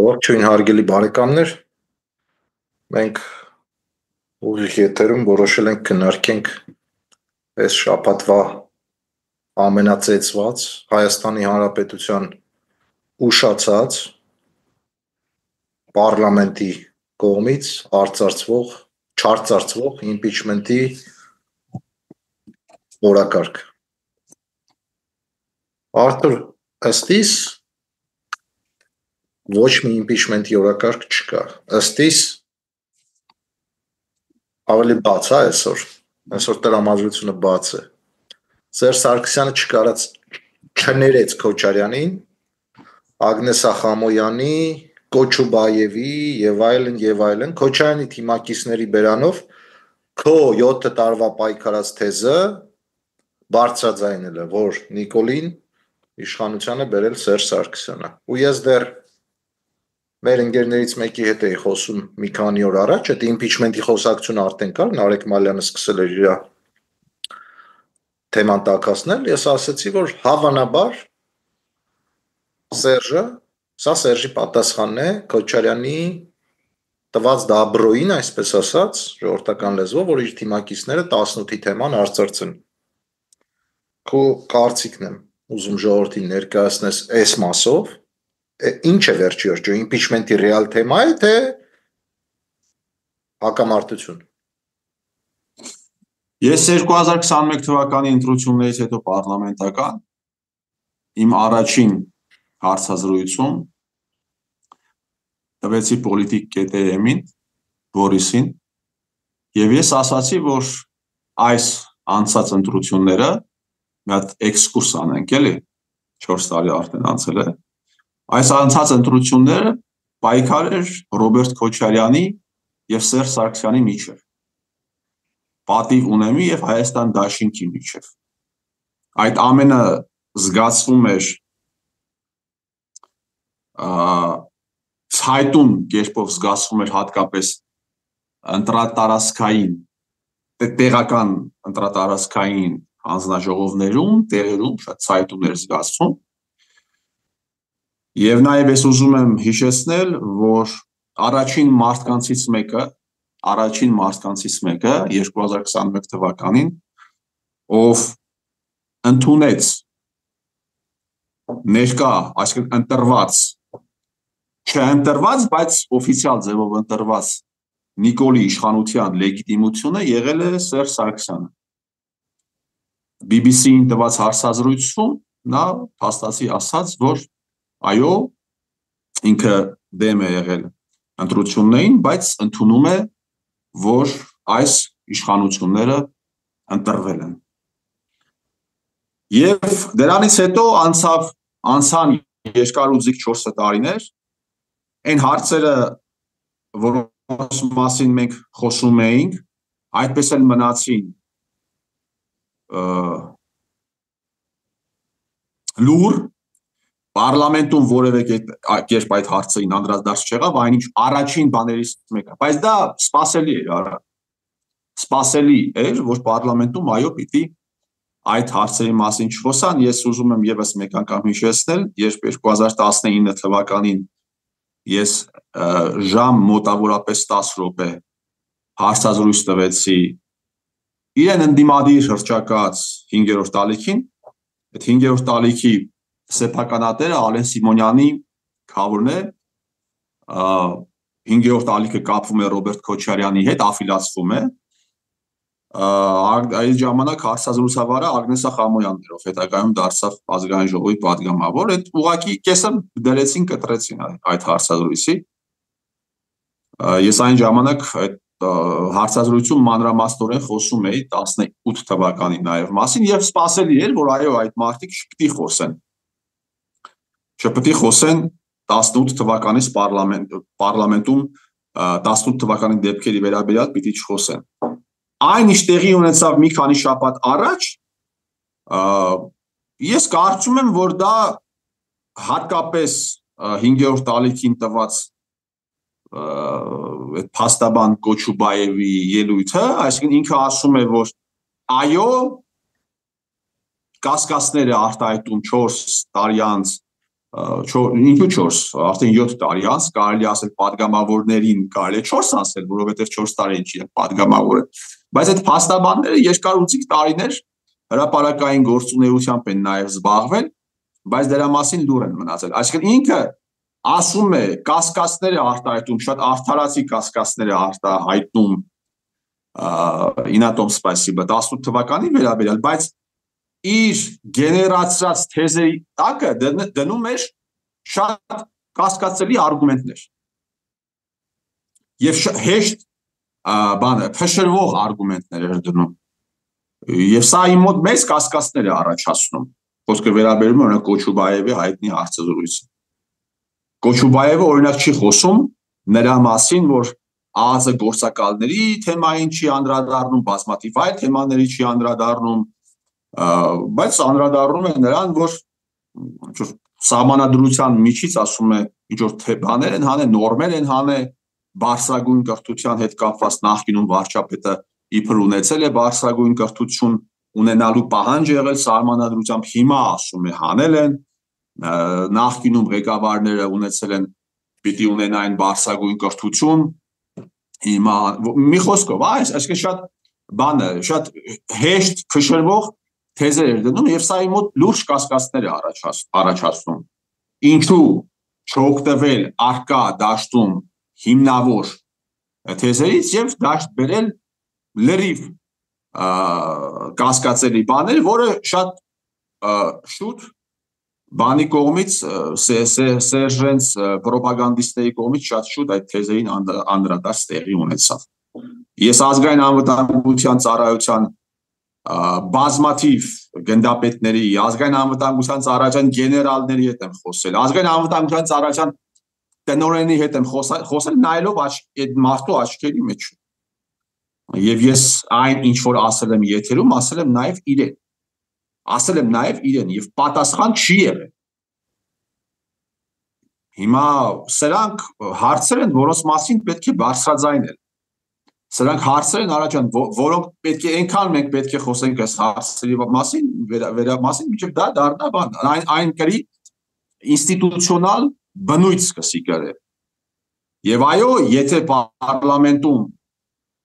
Ողջույն հարգելի բարեկամներ, մենք ուղիղ եթերում որոշել ենք քննարկենք այս շաբաթվա ամենածեծված Հայաստանի Հանրապետության ուշացած պարլամենտի կողմից չարծարծվող իմպիչմենտի օրակարգ։ Արթուր, ըստ իս ոչ մի իմպիչմենտի օրակարգ չկա, ըստ իս ավելի բաց է այսօր տրամադրությունը բաց է։ Սերժ Սարգսյանը չներեց Քոչարյանին, Ագնես Ախամոյանի, Կոչուբաևի եւ այլն Քոչարյանի թիմակիցների բերանով քո 7 տարվա պայքարած թեզը բարձրաձայնել է, որ Նիկոլին իշխանությանը բերել Սերժ Սարգսյանը։ Ու ես դեռ մեր ընկերներից մեկի հետ էի խոսում մի քանի օր առաջ, այդ իմպիչմենտի խոսակցությունը արդեն կար, Նարեկ Մալյանը սկսել էր իր թեման տաքացնել, ես ասացի, որ հավանաբար սա Սերժի պատասխանն է Քոչարյանի տված դաբրոյին, այսպես ասած, ժողովրդական լեզվով, որ իր թիմակիցները 18-ի թեման արծարծեն։ Քո կարծիքն եմ ուզում ժողովրդին ներկայացնես այս մասով, ինչ է վերջի վերջո, իմպիչմենտի ռեալ թեմա է, թե հակամարտություն։ Ես 2021 թվականի ընտրություններից հետո պարլամենտական իմ առաջին հարցազրույցում տվեցի պոլիտիկ ԿՏՄ-ին, Բորիսին, եւ ես ասացի, որ այս անցած ընտրությունները մի հատ էքսկուրս անենք, էլի 4 տարի արդեն անցել է։ Այս անցած ընտրությունները պայքար էր Ռոբերտ Քոչարյանի եւ Սերժ Սարգսյանի միջեւ, Պատիվ ունեմի եւ Հայաստան Դաշինքի միջեւ։ Այդ ամենը զգացվում էր ցայտուն կերպով զգացվում էր հատկապես ընտրատարածքային տեղական ընտրատարածքային հանձնաժողովներում, տեղերում շատ ցայտուն էր զգացվում։ Եվ նաև ես ուզում եմ հիշեցնել, որ առաջին մարդկանցից մեկը 2021 թվականին, ով ընդունեց ներկա, այսինքն ընտրված, չընտրված, բայց օֆիցիալ ձևով ընտրված Նիկոլի իշխանության լեգիտիմությունը եղել է Սերժ Սարգսյանը։ BBC-ին տված հարցազրույցում նա փաստացի ասաց, որ այո, ինքը դեմ է եղել ընտրություններին, բայց ընդունում է, որ այս իշխանությունները ընտրվել են։ Եվ դրանից հետո անցան երկարուձիգ 4 տարիներ, այն հարցերը, որոնց մասին մենք խոսում էինք, այդպես էլ մնացին լուր, պարլամենտում որևէ կերպ այդ հարցերին անդրադարձ չեղավ, այնինչ առաջին բաներից մեկը, բայց դա սպասելի էր, որ պարլամենտում այո պիտի այդ հարցերի մասին չխոսան։ Ես ուզում եմ եւս մեկ անգամ հիշեցնել, երբ 2019 թվականին ես ժամ մոտավորապես 10 րոպե հարցազրույց տվեցի իրեն ընդդիմադիր հռչակած 5-րդ ալիքին, այդ 5-րդ ալիքի սեփականատերը Ալեն Սիմոնյանի քավորն է, 5-րդ ալիքը կապվում է Ռոբերտ Քոչարյանի հետ, աֆիլացվում է, այդ ժամանակ հարցազրույցավարը Ագնես Ախամոյանն էր, ով հետագայում դարձավ ազգային ժողովի պատգամավոր, այդ ուղղակի կեսը դրեցին, կտրեցին այդ հարցազրույցի։ Ես այն ժամանակ այդ հարցազրույցում մանրամասնորեն խոսում էի 18 թվականի նաև մասին եւ սպասելի էր, որ այո, այդ մարդիկ չպիտի խոսեն 18 թվականից պարլամենտում 18 թվականի դեպքերի վերաբերյալ պիտի չխոսեն։ Այն ինչ տեղի ունեցավ մի քանի շաբաթ առաջ, ես կարծում եմ, որ դա հատկապես 5-րդ ալիքին տված այդ փաստաբան Կոչուբաևի ելույթը, այսինքն ինքը ասում է, որ այո, կասկածներ է արտահայտում 4 տարի անց Ինչու 4, արդեն 7 տարի անց կարելի ասել падգամավորներին կարելի 4 ասել, որովհետև 4 տարի չի падգամավոր է, բայց այդ փաստաբանները երկարուձիգ տարիներ հրապարակային գործունեությամբ են նաև զբաղվել, բայց դրա մասին լուր են մնացել, այսինքն ինքը ասում է կասկածներ է արտահայտում, շատ արդարացի կասկածներ է արտահայտում Ինատոմ Սպասիբը 18 թվականի վերաբերյալ, բայց իր գեներացրած թեզերի տակը դնում էր շատ կասկածելի արգումենտներ եւ հեշտ փշրվող արգումենտներ էր դնում եւ սա իմ մոտ մեծ կասկածներ է առաջացնում խոսքը վերաբերում օրինակ Կոչուբաևի հայտնի հարցազրույցը Կոչուբաևը օրինակ չի խոսում նրա մասին որ ԱԱԶ գործակալների թեմային չի անդրադառնում բազմաթիվ այլ թեմաների չի անդրադառնում բայց անդրադառնում է նրան, որ սահմանադրության միջից ասում է ինչ-որ բաներ են հանել, նորմեր են հանել, բարձրագույն կրթության հետ կապված նախկինում վարչապետը իբր ունեցել է բարձրագույն կրթություն ունենալու պահանջ եղել սահմանադրությամբ, հիմա ասում է հանել են, նախկինում ղեկավարները ունեցել են պիտի ունենային բարձրագույն կրթություն, հիմա մի խոսքով, այսինքն շատ բանը, շատ հեշտ փշրվող թեզեր էր դնում եւ սա իմ մոտ լուրջ կասկածներ է առաջացնում ինչու չօգտվել արկա դաշտում հիմնավոր թեզերից եւ դաշտ բերել լրիվ կասկածելի բաներ որը շատ շուտ բանի կողմից Սերժենց պրոպագանդիստների կողմից շատ շուտ այդ թեզերին անդրադարձ տեղի ունեցավ ես ազգային անվտանգության ծառայության բազմաթիվ գնդապետների, ազգային անվտանգության ծառայության գեներալների հետ եմ խոսել, ազգային անվտանգության ծառայության տնօրենի հետ եմ խոսել նայելով այդ մարդու աչքերի մեջ։ Եվ ես այն ինչ որ ասել եմ եթերում, ասել եմ նաև իրեն։ Ասել եմ նաև իրեն եւ պատասխան չի եղել։ Հիմա սրանք հարցեր են, որոնց մասին պետք է բարձրաձայնել։ Սրանք հարցեր են առաջան, որոնք պետք է այնքան մենք պետք է խոսենք այս հարցերի մասին, վերամասին, մինչև դա դառնա բան, այն կրի ինստիտուցիոնալ բնույթ սկսի կրել։ Եվ այո, եթե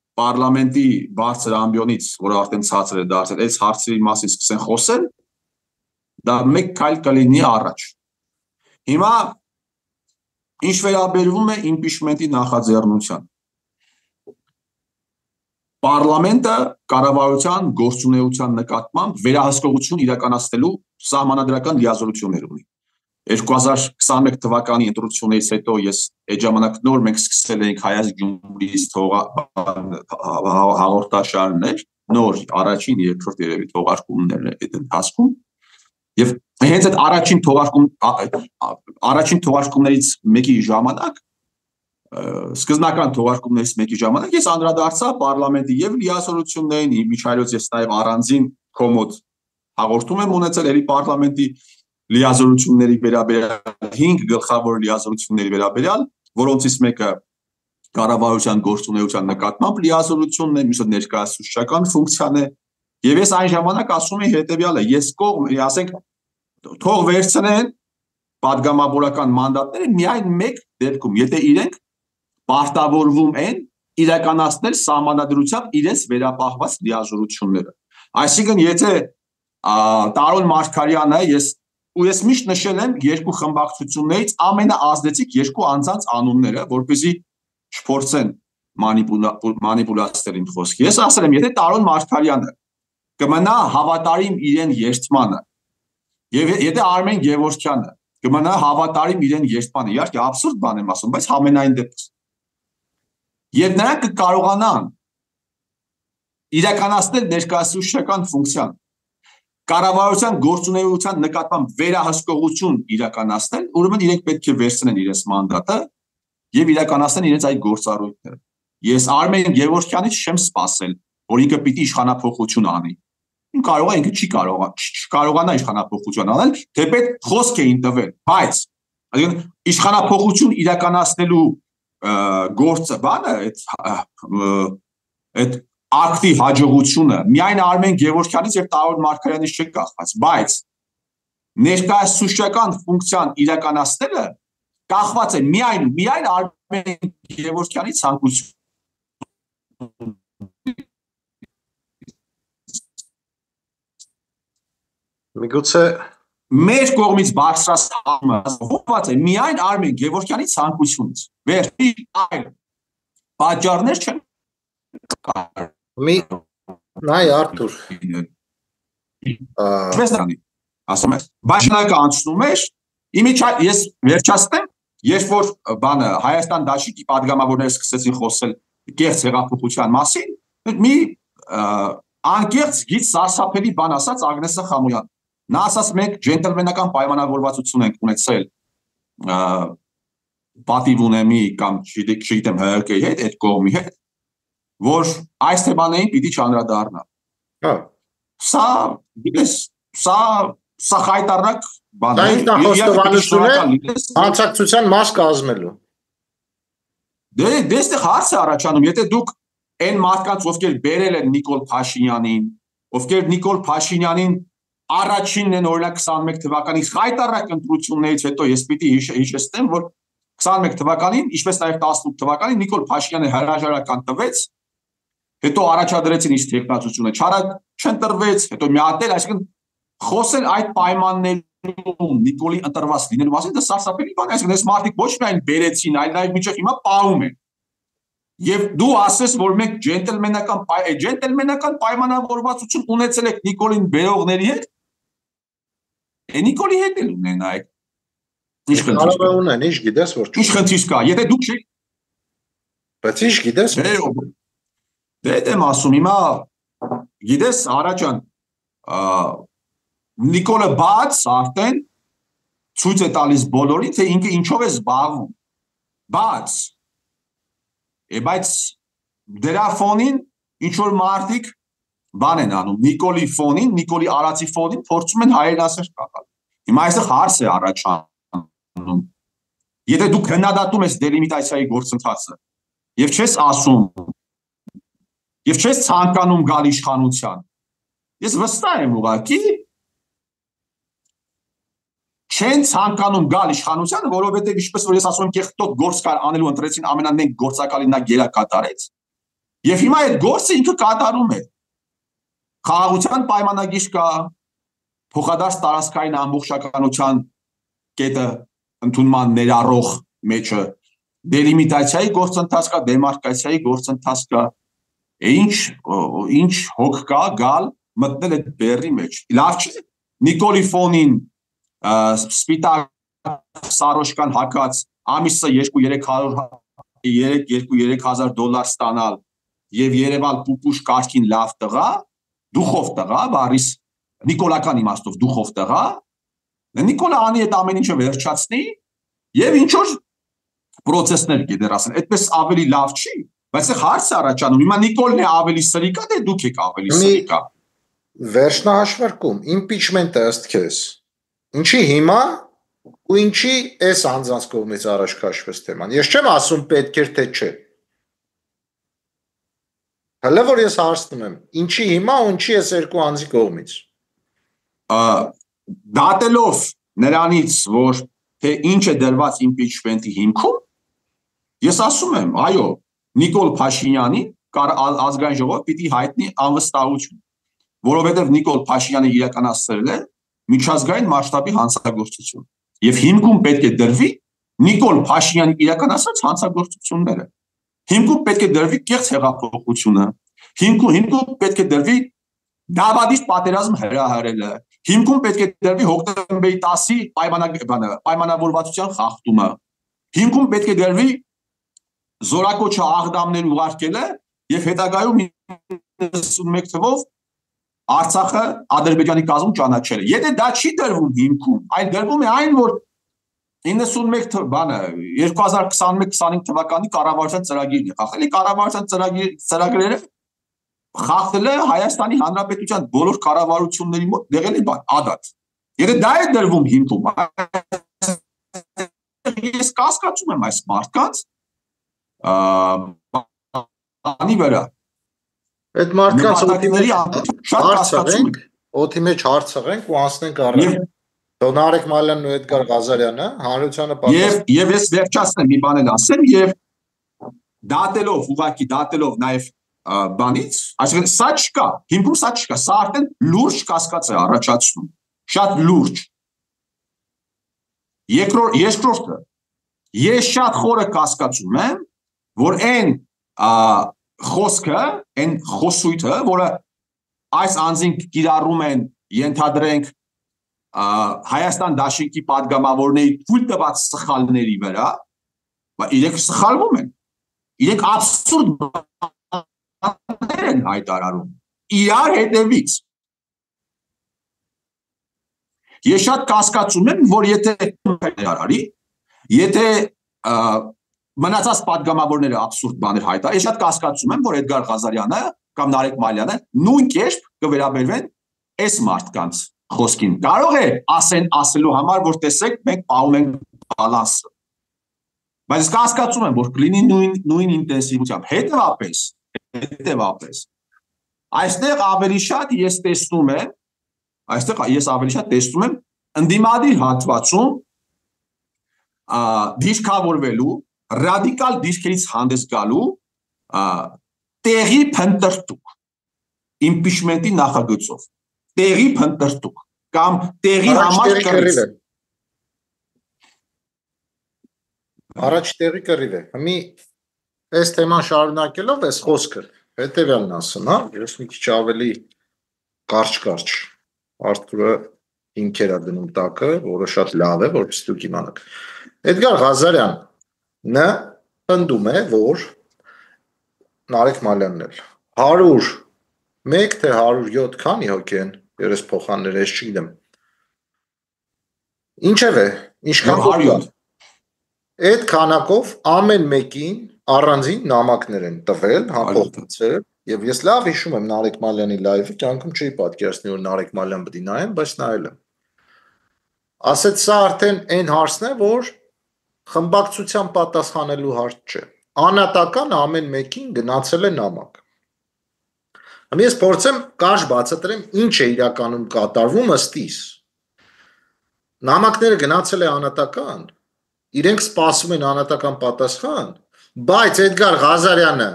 parlamenti բարձր ամբիոնից, որը արդեն ցածր է դարձել, այս հարցերի մասին սկսեն խոսել, դա մեկ քայլ կլինի առաջ։ Հիմա ինչ վերաբերվում է impeachment-ի նախաձեռնության Պարլամենտը կառավարության գործունեության նկատմամբ վերահսկողություն իրականացնելու սահմանադրական լիազորություններ ունի։ 2021 թվականի ընտրությունից հետո ես այդ ժամանակ նոր մենք սկսել էինք Հայաց Գյումրիից հաղորդաշարներ, նոր առաջին, երկրորդ երևի թողարկումներ այդ ընթացքում եւ հենց այդ առաջին թողարկումներից մեկի ժամանակ սկզբնական թողարկումներից մեկի ժամանակ ես անդրադարձա պարլամենտի եւ լիազորություններին միջայլոց ես նաեւ առանձին կոմոդ հաղորդում եմ ունեցել երի պարլամենտի լիազորությունների վերաբերյալ 5 գլխավոր լիազորությունների վերաբերյալ որոնցից մեկը կառավարության գործունեության նկատմամբ լիազորությունն է մյուսը ներկայացուցչական ֆունկցիան է եւ ես այն ժամանակ ասում եմ հետեւյալը ես ասենք թող վերցնեն падգամավորական մանդատները միայն մեկ դեպքում եթե իրենք պարտավորվում են իրականացնել սահմանադրությամբ իրենց վերապահված լիազորությունները։ Այսինքն եթե Տարոն Մարգարյանը ես միշտ նշել եմ երկու խմբակցություններից ամենաազդեցիկ երկու անձանց անունները, որպեսզի չփորձեն մանիպուլացնել իմ խոսքը։ Ես ասել եմ, եթե Տարոն Մարգարյանը կմնա հավատարիմ իրեն երդմանը, եւ եթե Արմեն Գևորգյանը կմնա հավատարիմ իրեն երդմանը, իհարկե абսուրդ բան եմ ասում, բայց համենայն դեպս Եվ նրանք կկարողանան իրականացնել ներկայացուցչական ֆունկցիան, կառավարության գործունեության նկատմամբ վերահսկողություն իրականացնել, ուրեմն իրենք պետք է վերցնեն իրենց մանդատը եւ իրականացնեն իրենց այդ գործառույթները։ Ես Արմեն Գևորգյանից չեմ սպասել, որ ինքը պիտի իշխանափոխություն անի։ Կարող է ինքը չի կարողանա իշխանափոխություն անել, թեպետ խոսք էին տվել, բայց իշխանափոխություն իրականացնելու գործը բանը այդ ակտի հաջողությունը միայն Արմեն Գևորգյանից եւ Տարոն Մարգարյանից չի կախված, բայց ներկայացուցչական ֆունկցիան իրականացնելը կախված է միայն Արմեն Գևորգյանի ցանկություն Միգուցե մեր կողմից բարձրացումը հովված է միայն Արմեն Գևորգյանի ցանկությունից վերջի այլ պատճառներ չեն նայ Արթուր ասում ես բաժանակը անցնում էր ես վերջացնեմ երբ որ բանը Հայաստան դաշնիկի падգամավորները սկսեցին խոսել կեղծ հեղափոխության մասին մի անկեղծ գիծ սարսափելի բան ասաց Ագնեսա Խամոյան նա ասաց մենք ջենտլմենական պայմանավորվածություն ենք ունեցել պատիվ ունեմի կամ չգիտեմ ՀՀԿ-ի հետ այդ կողմի հետ որ այս թեմաներին պիտի չանդրադառնա սա խայտարակ բան է հանցակցության մաս կազմելու դեստեղ հարց է առաջանում եթե դուք այն մարդկանց ովքեր բերել են Նիկոլ Փաշինյանին ովքեր Նիկոլ Փաշինյանին առաջինն են օրինակ 21 թվականի խայտարակ ընտրություններից հետո ես պիտի հիշեցնեմ որ 21 թվականին ինչպես նաև 18 թվականին Նիկոլ Փաշինյանը հրաժարական տվեց հետո առաջադրեցին իր տեխնացությունը չընտրվեց հետո միատել այսինքն խոսել այդ պայմաններում Նիկոլի ընտրված լինելու մասին դա սարսափելի բան է այսինքն այս մարդիկ ոչ միայն բերեցին այլ նաև միջև հիմա պահում են եւ դու ասես որ մենք ջենտլմենական պայմանավորվածություն ունեցել եք Նիկոլին բերողների հետ Նիկոլի հետ էլ ունեն այդ ինչ գիտես որ ինչ խնդիր կա եթե դուք չեք բայց ինչ գիտես դե եմ ասում հիմա գիտես Արաչյան Նիկոլը բաց արդեն ցույց է տալիս բոլորին թե ինքը ինչով է զբաղվում բաց բայց դրա ֆոնին ինչ որ մարդիկ բան են անում Նիկոլի ֆոնին Նիկոլի արածի ֆոնին փորձում են հայրենասեր կատարել հիմա այստեղ հարց է առաջանում եթե դու քննադատում ես դելիմիտացիայի գործընթացը եւ չես ասում եւ չես ցանկանում գալ իշխանության ես վստահ եմ ուղղակի չեն ցանկանում գալ իշխանությանը որովհետեւ ինչպես որ ես ասում եմ կեղտոտ գործ կար անելու ընտրեցին ամենամեծ գործակալին նա գերա կատարեց եւ հիմա այդ գործը ինքը կատարում է խաղաղության պայմանագիր կա փոխադարձ տարածքային ամբողջականության կետը ընդունման ներառող մեջը դելիմիտացիայի գործընթաց կա դեմարկացիայի գործընթաց կա ինչ հոգ կա գալ մտնել այդ բերի մեջ լավ չի Նիկոլի ֆոնին սպիտակ սարոշկան հակած ամիսը 2-300 դոլար ստանալ եւ Երևալ պուպուշ կարգին լավ տղա դուխով տղա բարիս նիկոլական իմաստով դուխով տղա Նիկոլը անի այդ ամեն ինչը վերջացնի եւ ինչ որ process-ներ գեներացնի այդպես ավելի լավ չի բայց հարց առաջանում հիմա Նիկոլն է ավելի սրիկա թե դուք եք ավելի սրիկա վերջնահաշվարկում impeachment-ը ըստ քեզ ինչի հիմա ու ինչի այս անձանց կողմից առաջ քաշվեց թեման ես չեմ ասում պետք էր թե չէ հələ որ ես հարցնում եմ ինչի հիմա ու ինչի այս երկու անձի կողմից դատելով նրանից որ թե ինչ է դրված impeachment-ի հիմքում ես ասում եմ այո Նիկոլ Փաշինյանի ազգային ժողով պիտի հայտնի անվստահություն որովհետև Նիկոլ Փաշինյանը իրականացրել է միջազգային մասշտաբի հանցագործություն եւ հիմքում պետք է դրվի Նիկոլ Փաշինյանի իրականացած հանցագործությունները հիմքում պետք է դրվի կեղծ հեղափոխությունը հիմքում պետք է դրվի դավադից պատերազմ հրահրելը հիմքում պետք է դրվի հոկտեմբերի 10-ի պայմանավորվածության խախտումը հիմքում պետք է դրվի զորակոչը աղդամներ ուղարկելը եւ հետագայում 91 թվով Արցախը Ադրբեջանի կազմում ճանաչելը եթե դա չի դրվում հիմքում այլ դրվում է այն որ 91 բանը 2021-25 թվականի կառավարության ծրագիրն է խախտելի կառավարության ծրագրերը խախտել է Հայաստանի Հանրապետության բոլոր կառավարությունների մոտ դեղել է բան ադատ եթե դա է դրվում հիմքում ես կասկածում եմ այս մարդկանց անի վրա այդ մարդկանց օդի մեջ հարցրենք ու անցնենք առաջ Նարեկ Մալյանն ու Էդգար Ղազարյանը հանրությանը Եվ ես վերջացնեմ մի բան ասեմ եւ դատելով ուղակի դատելով նաեւ բանից, այսինքն սա չկա, հիմքում սա չկա, սա արդեն լուրջ կասկած է առաջացնում, շատ լուրջ։ Երկրորդը, ես շատ խորը կասկածում եմ, որ այն խոսքը, այն խոսույթը, որը այս անձին կիրառում են, ենթադրենք Հայաստան դաշինքի պատգամավորների թույլ տված սխալների վրա, իրենք սխալվում են, իրենք աբսուրդ բաներ են հայտարարում, իրար հետևից։ Ես շատ կասկածում եմ, որ եթե մնացած պատգամավորները աբսուրդ բաներ հայտարարեն, ես շատ կասկածում եմ, որ Էդգար Ղազարյանը կամ Նարեկ Մալյանը նույն կերպ կվերաբերվեն այս մարդկանց խոսքին։ Կարող է ասելու համար, որ տեսեք, մենք պահում ենք բալանսը։ Բայց կասկածում եմ, որ կլինի նույն ինտենսիվությամբ։ Հետևապես այստեղ ավելի շատ ես տեսնում եմ ընդդիմադիր հատվածում դիրքավորվելու, ռադիկալ դիրքերից հանդես գալու տեղի փնտրտուք իմպիչմենտի նախագծով, տեղի փնտրտուք կամ տեղի համար կռիվ։ Առաջ տեղի կռիվ է։ Հիմի այս թեման շարունակելով այս խոսքը հետևյալն ասեմ, հա, ես մի քիչ ավելի կարճ Արթուրը հիմքեր է դնում տակը, որը շատ լավ է, որպես դուք իմանաք։ Էդգար Ղազարյանը պնդում է, որ Նարեկ Մալյանն էլ 101 թե 107 քանի հոգի են, երես փոխաններ, ես չգիտեմ։ Ինչևէ, ինչքան հոգի այդ քանակով ամեն մեկին առանձին նամակներ են տվել, հապոխացել, եւ ես լավ հիշում եմ Նարեկ Մալյանի լայվը, կյանքում չի պատկերացնի, որ Նարեկ Մալյան պետք է նայեմ, բայց նայել եմ։ Ասեց սա արդեն այն հարցն է, որ խմբակցության պատասխանելու հարց չէ։ Անատական ամեն մեկին գնացել է նամակ։ Ես փորձեմ կարճ բացատրեմ ինչ է իրականում կատարվում ըստիս։ Նամակները գնացել է անատական, իրենք սպասում են անատական պատասխան, բայց Էդգար Ղազարյանը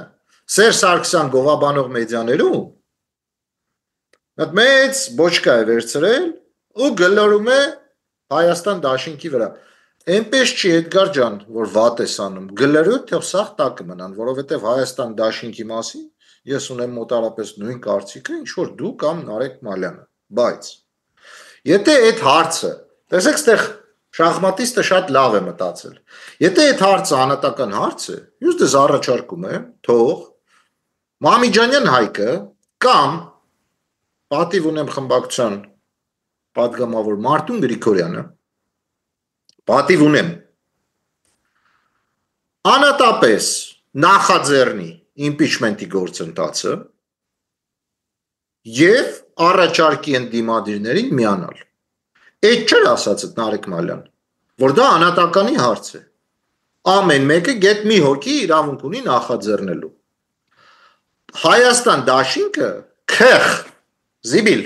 Սերժ Սարգսյան գովաբանող մեդիաներում մեծ բոչկա է վերցրել ու գլորում է Հայաստան դաշինքի վրա։ Այնպես չի Էդգար ջան, որ վատ ես անում, գլորու թող սաղ տակը մնան, որովհետև Հայաստան դաշինքի մասին ես ունեմ մոտարապես նույն կարծիքը, ինչ որ դու կամ Նարեկ Մալյանը, բայց եթե այդ հարցը, տեսեք ստեղ շախմատիստը շատ լավ է մտածել, եթե այդ հարցը անատական հարց է, ես դες առաջարկում եմ, թող Մամիջանյան Հայկը կամ պատիվ ունեմ խմբակցության պատգամավոր Մարտուն Գրիգորյանը, պատիվ ունեմ անատապես նախաձեռնի իմպիչմենտի գործընթացը եւ առաջարկի ընդդիմադիրներին միանալ։ Այդ չէր ասած Նարեկ Մալյան, որ դա անատականի հարց է։ Ամեն մեկը գետ մի հոգի իրավունք ունի նախաձեռնելու։ Հայաստան դաշինքը քխ զիբիլ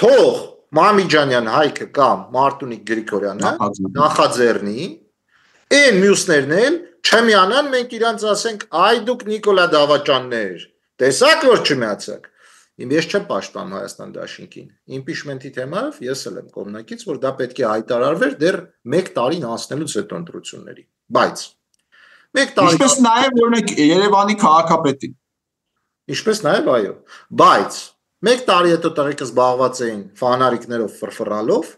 թող Մամիջանյան Հայկը կամ Մարտունիկ Գրիգորյանը նախաձեռնի, այն մյուսներն էլ չմիանան, մենք իրանց ասենք, այ դուք Նիկոլա Դավաճաններ, տեսաք որ չմիացաք։ Ես չեմ պաշտպանում Հայաստան դաշինքին։ Իմպիչմենտի թեմայով ես էլ եմ կողմնակից, որ դա պետք է հայտարարվեր դեռ 1 տարին անցնելուց հետո ընտրությունների։ Բայց 1 տարի Ինչպես նաև օրինակ Երևանի քաղաքապետին։ Ինչպես նաև այո, բայց 1 տարի հետո տղեկը զբաղված էին ֆանարիկներով ֆրֆռալով,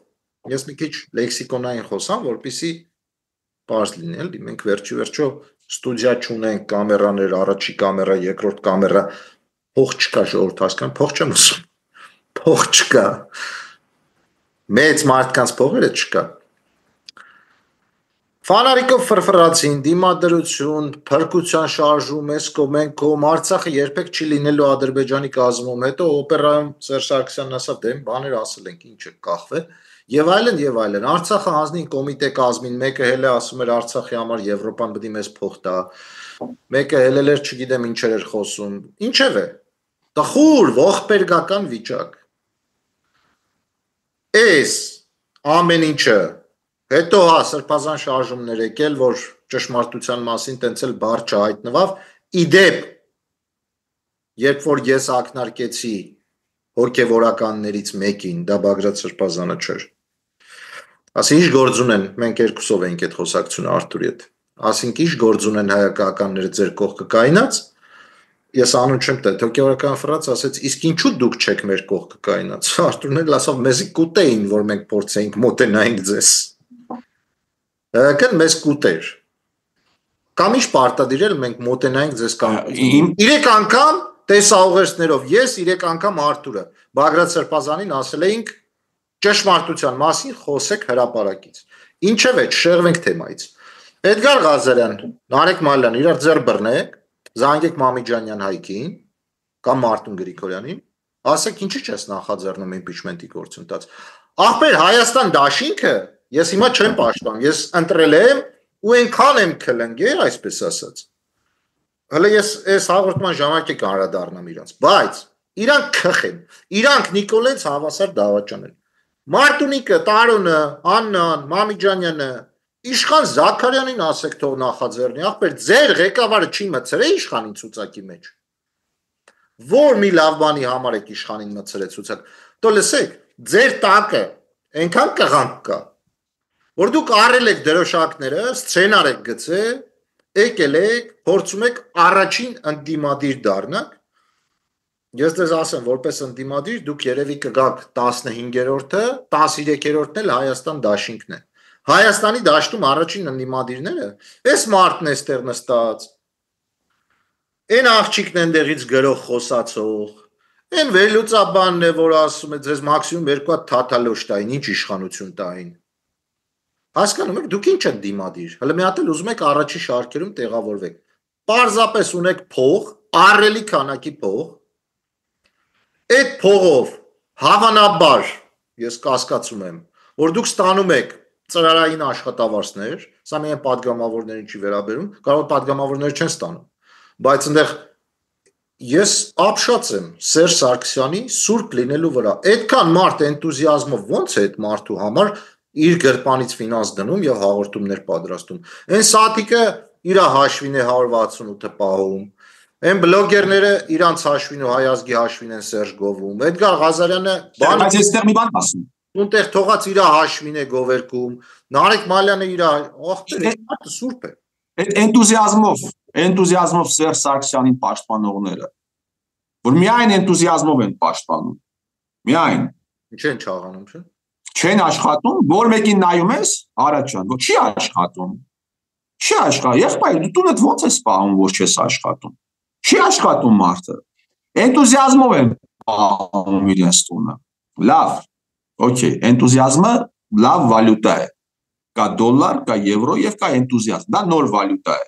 ես մի քիչ լեքսիկոնային խոսամ, որպեսզի պարզ լինի, էլի մենք վերջիվերջո ստուդիա չունենք, կամերաներ, առաջի կամերա, երկրորդ կամերա, փող չկա ժողովուրդ հասկան, փող չեմ ասում, փող չկա, մեծ մարդկանց փողերը չկա։ Ֆանարիկով ֆրֆռացին, դիմադրություն, փրկության շարժում, մենք կողմ Արցախը երբեք չի լինելու Ադրբեջանի կազմում, հետո օպերայում Սերժ Սարգսյանն ասավ, դե բաներ ասել ենք, ինչ է կախվե, եւ այլն, Արցախը հանձնին կոմիտե կազմին, մեկը հել է ասում էր Արցախի համար Եվրոպան պետք է մեզ փող տա, մեկը հելել էր, չգիտեմ ինչեր էր խոսում, ինչև է, տխուր, ողբերգական վիճակ։ Էս ամեն ինչը հետո հա սրբազան շարժումներ եկել, որ ճշմարտության մասին տենց էլ բառ չհայտնվավ, իդեպ երբ որ ես ակնարկեցի հոգևորականներից մեկին, դա Բագրատ Սրբազանը չէր։ Ասի ինչ գործ ունեն, մենք երկուսով էինք այդ խոսակցությունը Արթուրի հետ։ Ասինք ինչ գործ ունեն հայկականները ձեր կողքը կայնած, ես անուն չեմ տա, հոգևորական ֆրաց ասեց, իսկ ինչու դուք չեք մեր կողքը կայնած։ Արթուրն էլ ասավ, մեզի կուտեին, որ մենք փորձեինք մոտենայինք ձեզ։ Կն մեզ կուտեր։ Կամ ինչ պարտադիրել մենք մոտենայինք ձեզ կամ 3 անգամ տեսաուղերձներով ես 3 անգամ Արթուրը Բագրատ Սրբազանին ասել էինք ճշմարտության մասին խոսեք հրապարակից։ Ինչևէ չշեղվենք թեմայից։ Էդգար Ղազարյան, Նարեկ Մալյան իրար ձեռ բռնեք, զանգեք Մամիջանյան Հայկին կամ Մարտուն Գրիգորյանին, ասեք ինչի՞ չես նախաձեռնում իմպիչմենտի գործընթաց։ Ախպեր Հայաստան դաշինքը ես հիմա չեմ պաշտպանում, ես ընտրել եմ ու այնքան եմ քլնգեր, այսպես ասած։ Հələ ես այս հաղորդման ժամանակ եք անդրադառնամ իրանց, բայց իրանք քխեն, իրանք Նիկոլենց հավասար դավաճան են։ Մարտունիկը, Տարոնը, Աննան, Մամիջանյանը, Իշխան Զաքարյանին ասեք թող նախաձեռնի, ախպեր ձեր ղեկավարը չի մցրել իշխանին ցուցակի մեջ։ Որ մի լավ բանի համար եք իշխանին մցրել ցուցակ։ Դո լսեք, ձեր տակը այնքան կղանք կա, որ դուք առել եք դրոշակները, սցենար եք գցել, եկել եք, փորձում եք առաջին ընդդիմադիր դառնալ։ Ես ձեզ ասեմ, որպես ընդդիմադիր դուք երևի կգաք 15-րդը, 13-րդն էլ Հայաստան դաշինքն է։ Հայաստանի դաշտում առաջին ընդդիմադիրները էս մարդն է ստեղ նստած, այն աղջիկն այնտեղից գրող խոսացող, այն վերլուծաբանն է, որ ասում է ձեզ մաքսիմում 2 հատ թաթալոշ տային, ինչ իշխանություն տային։ Հասկանում եք, դուք ինչ եք դիմադիր, հələ մի հատ էլ ուզում եք առաջի շարքերում տեղավորվեք։ Պարզապես ունեք փող, առելի քանակի փող, այդ փողով հավանաբար ես կասկածում եմ, որ դուք ստանում եք ծրարային աշխատավարձներ, սա միայն падգամավորներին չի վերաբերում, կարող падգամավորները չեն ստանում, բայց այնտեղ ես ապշած եմ Սերժ Սարգսյանի սուրբ լինելու վրա։ Այդքան մարդ էնտուզիազմով ո՞նց է այդ մարդու համար իր գրպանից ֆինանս դնում եւ հաղորդումներ պատրաստում։ Այն սատիկը իր հաշվին է 168-ը պահում։ Այն բլոգերները իրանց հաշվին ու հայ ազգի հաշվին են Սերժ գովում։ Էդգար Ղազարյանը բայց այստեղ մի բան ասում։ Ունտեղ թողած իր հաշվին է գովերքում։ Նարեկ Մալյանը իր ախպեր մարդը սուրբ է։ Այդ էնտուզիազմով Սերժ Սարգսյանին պաշտպանողները, որ միայն էնտուզիազմով են պաշտպանում։ Միայն Ինչ են չաղանում, չէ՞։ Չեն աշխատում, որ մեկին նայում ես, Արաչյան, որ չի աշխատում։ Չի աշխատում, եղբայր, դու տունդ ո՞նց ես պահում, որ չես աշխատում։ Չի աշխատում մարդը։ Էնտուզիազմով են պահում իրենց տունը։ Լավ, օքեյ, էնտուզիազմը լավ վալյուտա է։ Կա դոլար, կա եվրո եւ կա էնտուզիազմ։ Դա նոր վալյուտա է։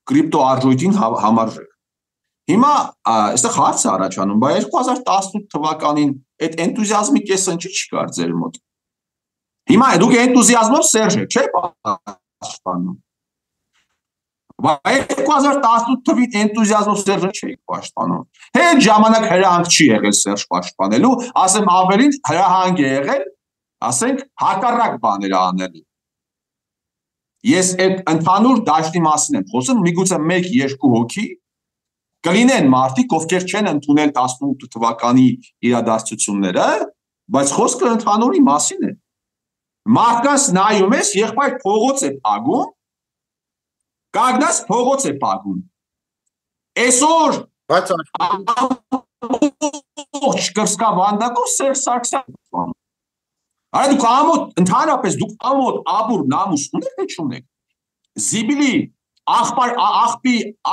Կրիպտո արժույթին համարժեք։ Հիմա այստեղ հարց է առաջանում, բայց 2018 թվականին այդ էնտուզիազմի կեսը ինչի չկար ձեր մոտ։ Հիմա դուք էնտուզիազմով Սերժ եք, չէ՞ պաշտպանում։ Բայց 2018 թվականին էնտուզիազմով Սերժը չէի պաշտպանում։ Հետ ժամանակ հրահանգ չի եղել Սերժ պաշտպանելու, ասեմ ավելին հրահանգ է եղել, ասենք հակառակ բաներ անելու։ Ես այդ ընդհանուր դաշտի մասին եմ խոսում, միգուցե 1-2 հոգի կլինեն մարդիկ, ովքեր չեն ընդունել 18 թվականի իրադարձությունները, բայց խոսքը ընդհանուրի մասին է։ Մարդկանց նայում ես, եղբայր փողոց է փագում, կանգնած փողոց է փագում։ Այսօր բայց կրսկա վանդակով Սերժ Սարգսյան։ Արա դուք ամոթ, ընդհանրապես դուք ամոթ, աբուր, նամուս ունեք թե չունեք։ Զիբիլի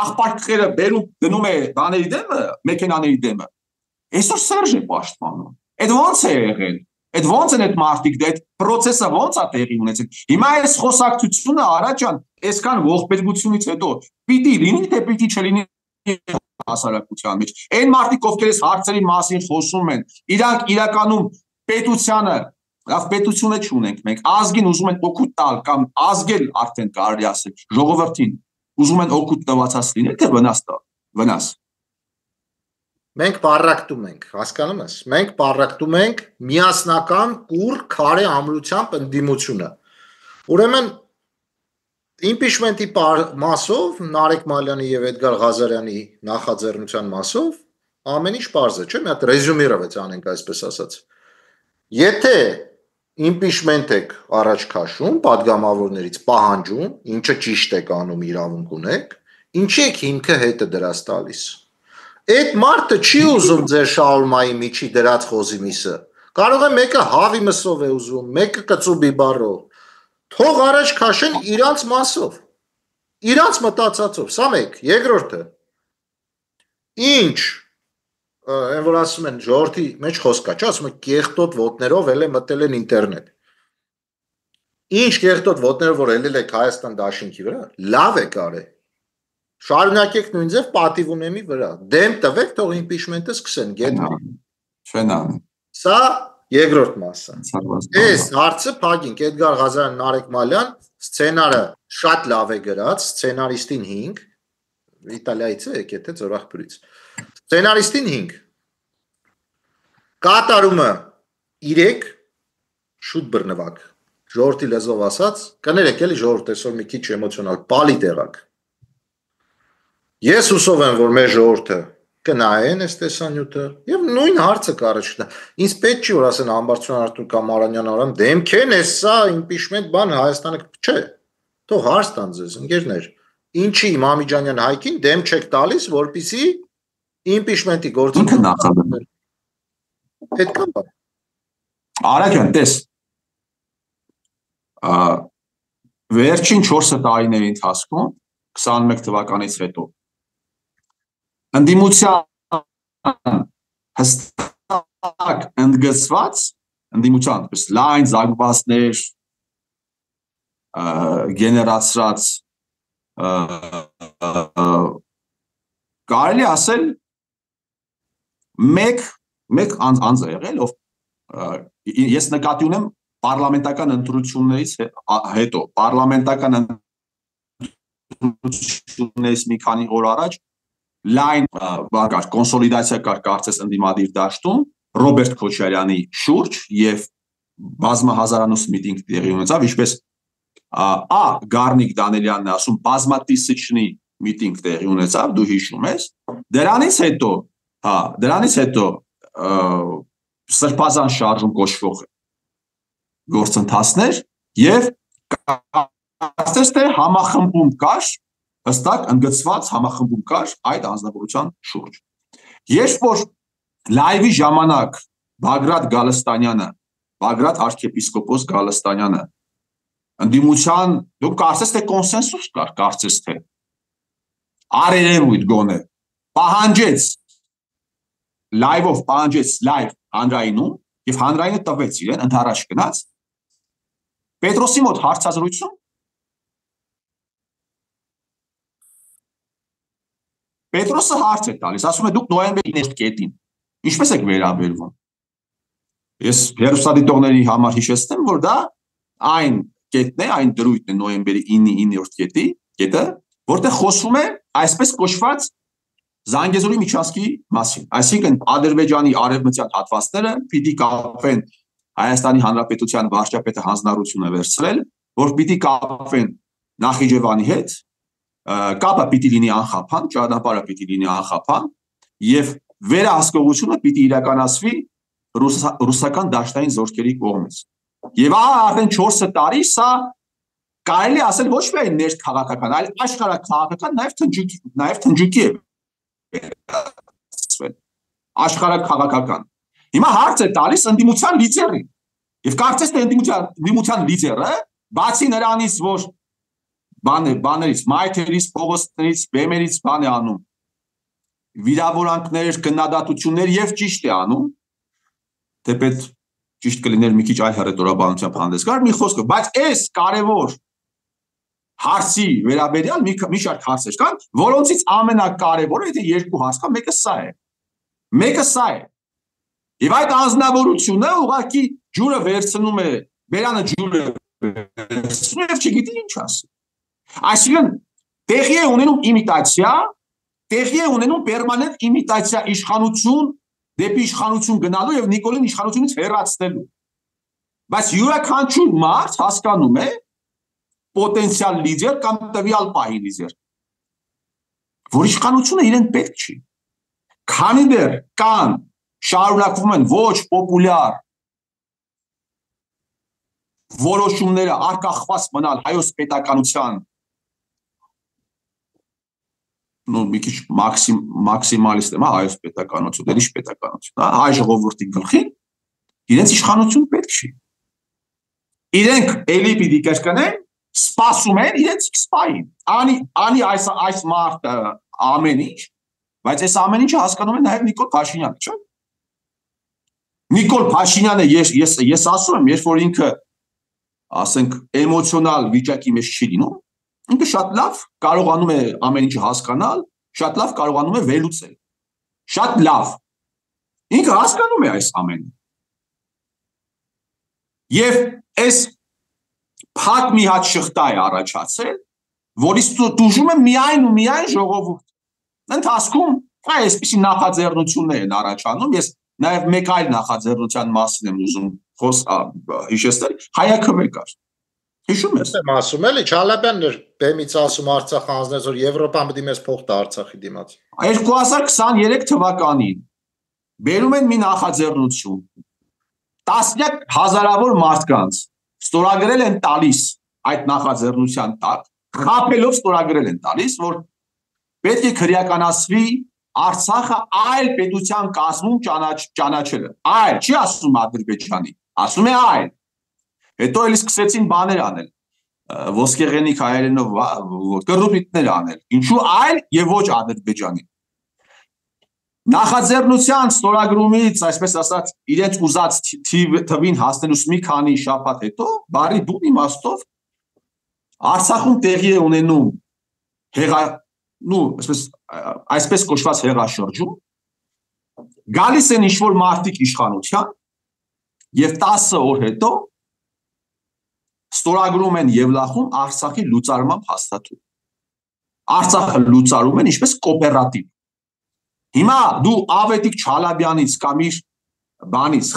աղբարկները բերում դնում է բաների դեմը, մեքենաների դեմը։ Այսօր Սերժ է պաշտպանում։ Այդ ո՞նց է եղել։ Այդ ո՞նց են այդ մարդիկ, այդ process-ը ո՞նց է տեղի ունեցել։ Հիմա այս խոսակցությունը Արաչյան, այսքան ողբերգությունից հետո պիտի լինի թե պիտի չլինի հասարակության մեջ։ Այն մարդիկ, ովքեր այս հարցերի մասին խոսում են, իրանք իրականում պետությանը, լավ պետությունը չունենք մենք, ազգին ուզում են օգուտ տալ կամ ազգել արդեն կարելի ասել, ժողովրդին ուզում են օգուտ տվածած լինել, թե վնաս տալ, վնաս։ Մենք պարակտում ենք, հասկանում ես։ Մենք պարակտում ենք միասնական կուռ քարե ամրությամբ ընդդիմությունը։ Ուրեմն impeachment-ի մասով Նարեկ Մալյանի եւ Էդգար Ղազարյանի նախաձեռնության մասով ամեն ինչ պարզ է, չէ՞, մի հատ ռեզյումիրավեց անենք այսպես ասած։ Եթե impeachment եք առաջ քաշում, падգամավորներից պահանջում, ինչը ճիշտ եք անում, իրավունք ունեք, ինչի եք հիմքը հետը դրած տալիս։ Այդ մարդը չի ուզում ձեր շաուրմայի միջի դրած խոզի միսը։ Կարող է մեկը հավի մսով է ուզում, մեկը կծու բիբարով։ Թող առաջ քաշեն իրանց մասով։ Իրանց մտածածով։ Սա մեկ, երկրորդը։ Ինչ այն որ ասում են ժողովրդի մեջ խոսք կա, չէ՞, ասում են կեղտոտ ոտներով էլ է մտել են ինտերնետ։ Ինչ կեղտոտ ոտներով որ ելել եք Հայաստան դաշինքի վրա, լավ է կարե։ Շարունակեք նույն ձև պատիվ ունեմի վրա։ Դեմ տվեք, թող impeachment-ը սկսեն, գետնի։ Չենան։ Սա երկրորդ մասը։ Այս հարցը փակինք Էդգար Ղազարյան, Նարեկ Մալյան, սցենարը շատ լավ է գրած, սցենարիստին 5, Իտալիայից է եկել թե Ձորախբուրից։ Սցենարիստին 5։ Կատարումը 3, շուտ բռնվակ։ Ժողովրդի լեզվով ասած, կներեք էլի ժողովուրդ այսօր մի քիչ էմոցիոնալ, պալի տեղակ։ Ես հուսով եմ, որ մեր ժողովուրդը կնայեն այս տեսանյութը եւ նույն հարցը կառաջնա։ Ինձ պետք չի որ ասեն Համբարձումյան Արտուր կամ Արանյան Արամ, դեմք են էսա impeachment բան Հայաստանը չէ։ Թող հարց տան ձեզ, ընկերներ։ Ինչի Մամիջանյան Հայկին դեմ չեք տալիս, որպեսզի impeachment-ի գործընթացը նախաբերել։ Պետք է։ Արաքյան, տես։ Վերջին 4 տարիների ընթացքում 21 թվականից հետո ընդդիմության հստակ ընդգծված ընդդիմության լայն զանգվածներ գեներացրած կարելի ասել մեկ անձ է եղել ով ես նկատի ունեմ պարլամենտական ընտրություններից հետո պարլամենտական ընտրություններից մի քանի օր առաջ լայն կոնսոլիդացիա կար կարծես ընդդիմադիր դաշտում Ռոբերտ Քոչարյանի շուրջ եւ բազմահազարանոց միտինգ տեղի ունեցավ, ինչպես Գառնիկ Դանելյանն է ասում, բազմատիսիչնի միտինգ տեղի ունեցավ, դու հիշում ես, դրանից հետո սրբազան շարժում կոչվող գործընթացներ եւ կարծես թե համախմբում կար հստակ ընդգծված համախմբում կար այդ անձնավորության շուրջ։ Երբ որ լայվի ժամանակ Բագրատ arczepiskopos Գալստանյանը ընդդիմության դու կարծես թե կոնսենսուս կար, կարծես թե արերևույթ գոնե պահանջեց լայվով լայվ հանրայինում եւ հանրայինը տվեց իրեն ընդառաջ գնաց Պետրոսի մոտ հարցազրույցում Պետրոսը հարց է տալիս, ասում է դուք նոյեմբերի 9 կետին ինչպես եք վերաբերվում։ Ես հեռուստադիտողների համար հիշեցնեմ, որ դա այն կետն է, այն դրույթն է նոյեմբերի 9-րդ կետը, որտեղ խոսվում է այսպես կոչված Զանգեզուրի միջանցքի մասին։ Այսինքն Ադրբեջանի արևմտյան հատվածները պիտի կապվեն Հայաստանի Հանրապետության վարչապետը հանձնառություն է վերցրել, որ պիտի կապվեն Նախիջևանի հետ, կապը պիտի լինի անխափան, ճանապարհը պիտի լինի անխափան եւ վերահսկողությունը պիտի իրականացվի ռուսական դաշտային զորքերի կողմից։ Եվ արդեն 4 տարի սա կարելի ասել ոչ միայն ներքաղաքական, այլ աշխարհաքաղաքական նաեւ թնջուկի է աշխարհաքաղաքական։ Հիմա հարց է տալիս ընդդիմության լիդերին։ Եվ կարծես թե ընդդիմության լիդերը, բացի նրանից, որ բաներից, մայթերից, փողոցներից, բեմերից բան է անում, վիրավորանքներ, քննադատություններ եւ ճիշտ է անում, թեպետ ճիշտ կլիներ մի քիչ այլ հռետորաբանությամբ հանդես գար, մի խոսքը, բայց այս կարևոր հարցի վերաբերյալ մի շարք հարցեր կան, որոնցից ամենակարևորը, եթե երկու հարց կա, մեկը սա է։ Եվ այդ անձնավորությունը ուղղակի ջուրը վերցնում է, բերանը ջուրը վերցնում եւ չգիտի ինչ ասի։ Այսինքն տեղի է ունենում իմիտացիա տեղի է ունենում պերմանենտ իմիտացիա իշխանություն դեպի իշխանություն գնալու եւ Նիկոլին իշխանությունից հեռացնելու։ Բայց յուրաքանչյուր մարդ հասկանում է պոտենցիալ լիդեր կամ տվյալ պահի լիդեր, որ իշխանությունը իրեն պետք չի։ Քանի դեռ կան շարունակվում են ոչ պոպուլյար որոշումները արկախված մնալ հայոց պետականության մի քիչ մաքսիմալիստ եմ, հայոց պետականություն, դե ինչ պետականություն, հայ ժողովրդի գլխին իրենց իշխանություն պետք չի։ Իրենք էլի պիտի կրկնեն, սպասում են իրենց սպային։ Անի այս մարդը ամեն ինչ, բայց այս ամեն ինչը հասկանում է նաև Նիկոլ Փաշինյանը, չէ՞։ Նիկոլ Փաշինյանը ես ասում եմ, երբ որ ինքը ասենք էմոցիոնալ վիճակի մեջ չի լինում, ինքը շատ լավ կարողանում է ամեն ինչը հասկանալ, շատ լավ կարողանում է վերլուծել։ Շատ լավ։ Ինքը հասկանում է այս ամենը։ Եվ այս փակ մի հատ շղթա է առաջացել, որից դժում է միայն ու միայն ժողովուրդ։ Ընթացքում այսպիսի նախաձեռնություններ են առաջանում, ես նաև մեկ այլ նախաձեռնության մասին եմ ուզում հիշեցնել, հայաքվե կար։ Հիշում ես։ Եմ ասում էլի, Չալաբյանն էր բեմից ասում Արցախ հանձնեց, որ Եվրոպան պետք է մեզ փող տա Արցախի դիմաց։ 2023 թվականին բերում են մի նախաձեռնություն, տասնյակ հազարավոր մարդկանց ստորագրել են տալիս այդ նախաձեռնության տակ, խաբելով ստորագրել են տալիս, որ պետք է քրեականացվի Արցախը այլ պետության կազմում ճանաչելը։ Այլ, չի ասում Ադրբեջանի, ասում է այլ։ Հետո էլ սկսեցին բաներ անել, ոսկեղենիկ հայերենով կռուպիտներ անել։ Ինչու այլ եւ ոչ Ադրբեջանի։ Նախաձեռնության ստորագրումից, այսպես ասած, իրենց ուզած թվին հասնելուց մի քանի շաբաթ հետո, բարի բուն իմաստով Արցախում տեղի է ունենում այսպես կոչված հեղաշրջում, գալիս են ինչ-որ մարդիկ իշխանության եւ 10 օր հետո ստորագրում են Եվլախում Արցախի լուծարման հաստատում։ Արցախը լուծարում են ինչպես կոոպերատիվ։ Հիմա դու Ավետիք Չալաբյանից կամ իր բանից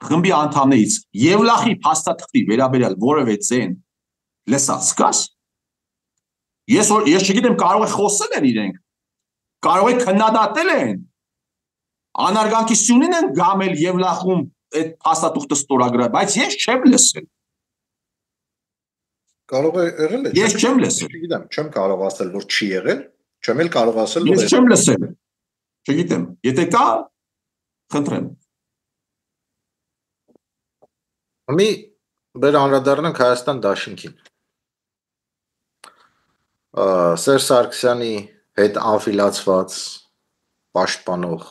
խմբի անդամներից Եվլախի փաստաթղթի վերաբերյալ որևէ ձեն լսած կաս։ Ես չգիտեմ, կարող է խոսել են իրենք, կարող է քննադատել են, անարգանքությունին են գամել Եվլախում այդ փաստաթուղթը ստորագրել, բայց ես չեմ լսել։ Կարող է եղել է։ Ես չեմ լսել։ Չգիտեմ, չեմ կարող ասել, որ չի եղել, չեմ էլ կարող ասել, որ ես չեմ լսել։ Չգիտեմ, եթե կա, խնդրեմ։ Մի բեր անդրադառնանք Հայաստան դաշինքին։ Սերժ Սարգսյանի հետ անֆիլացված պաշտպանող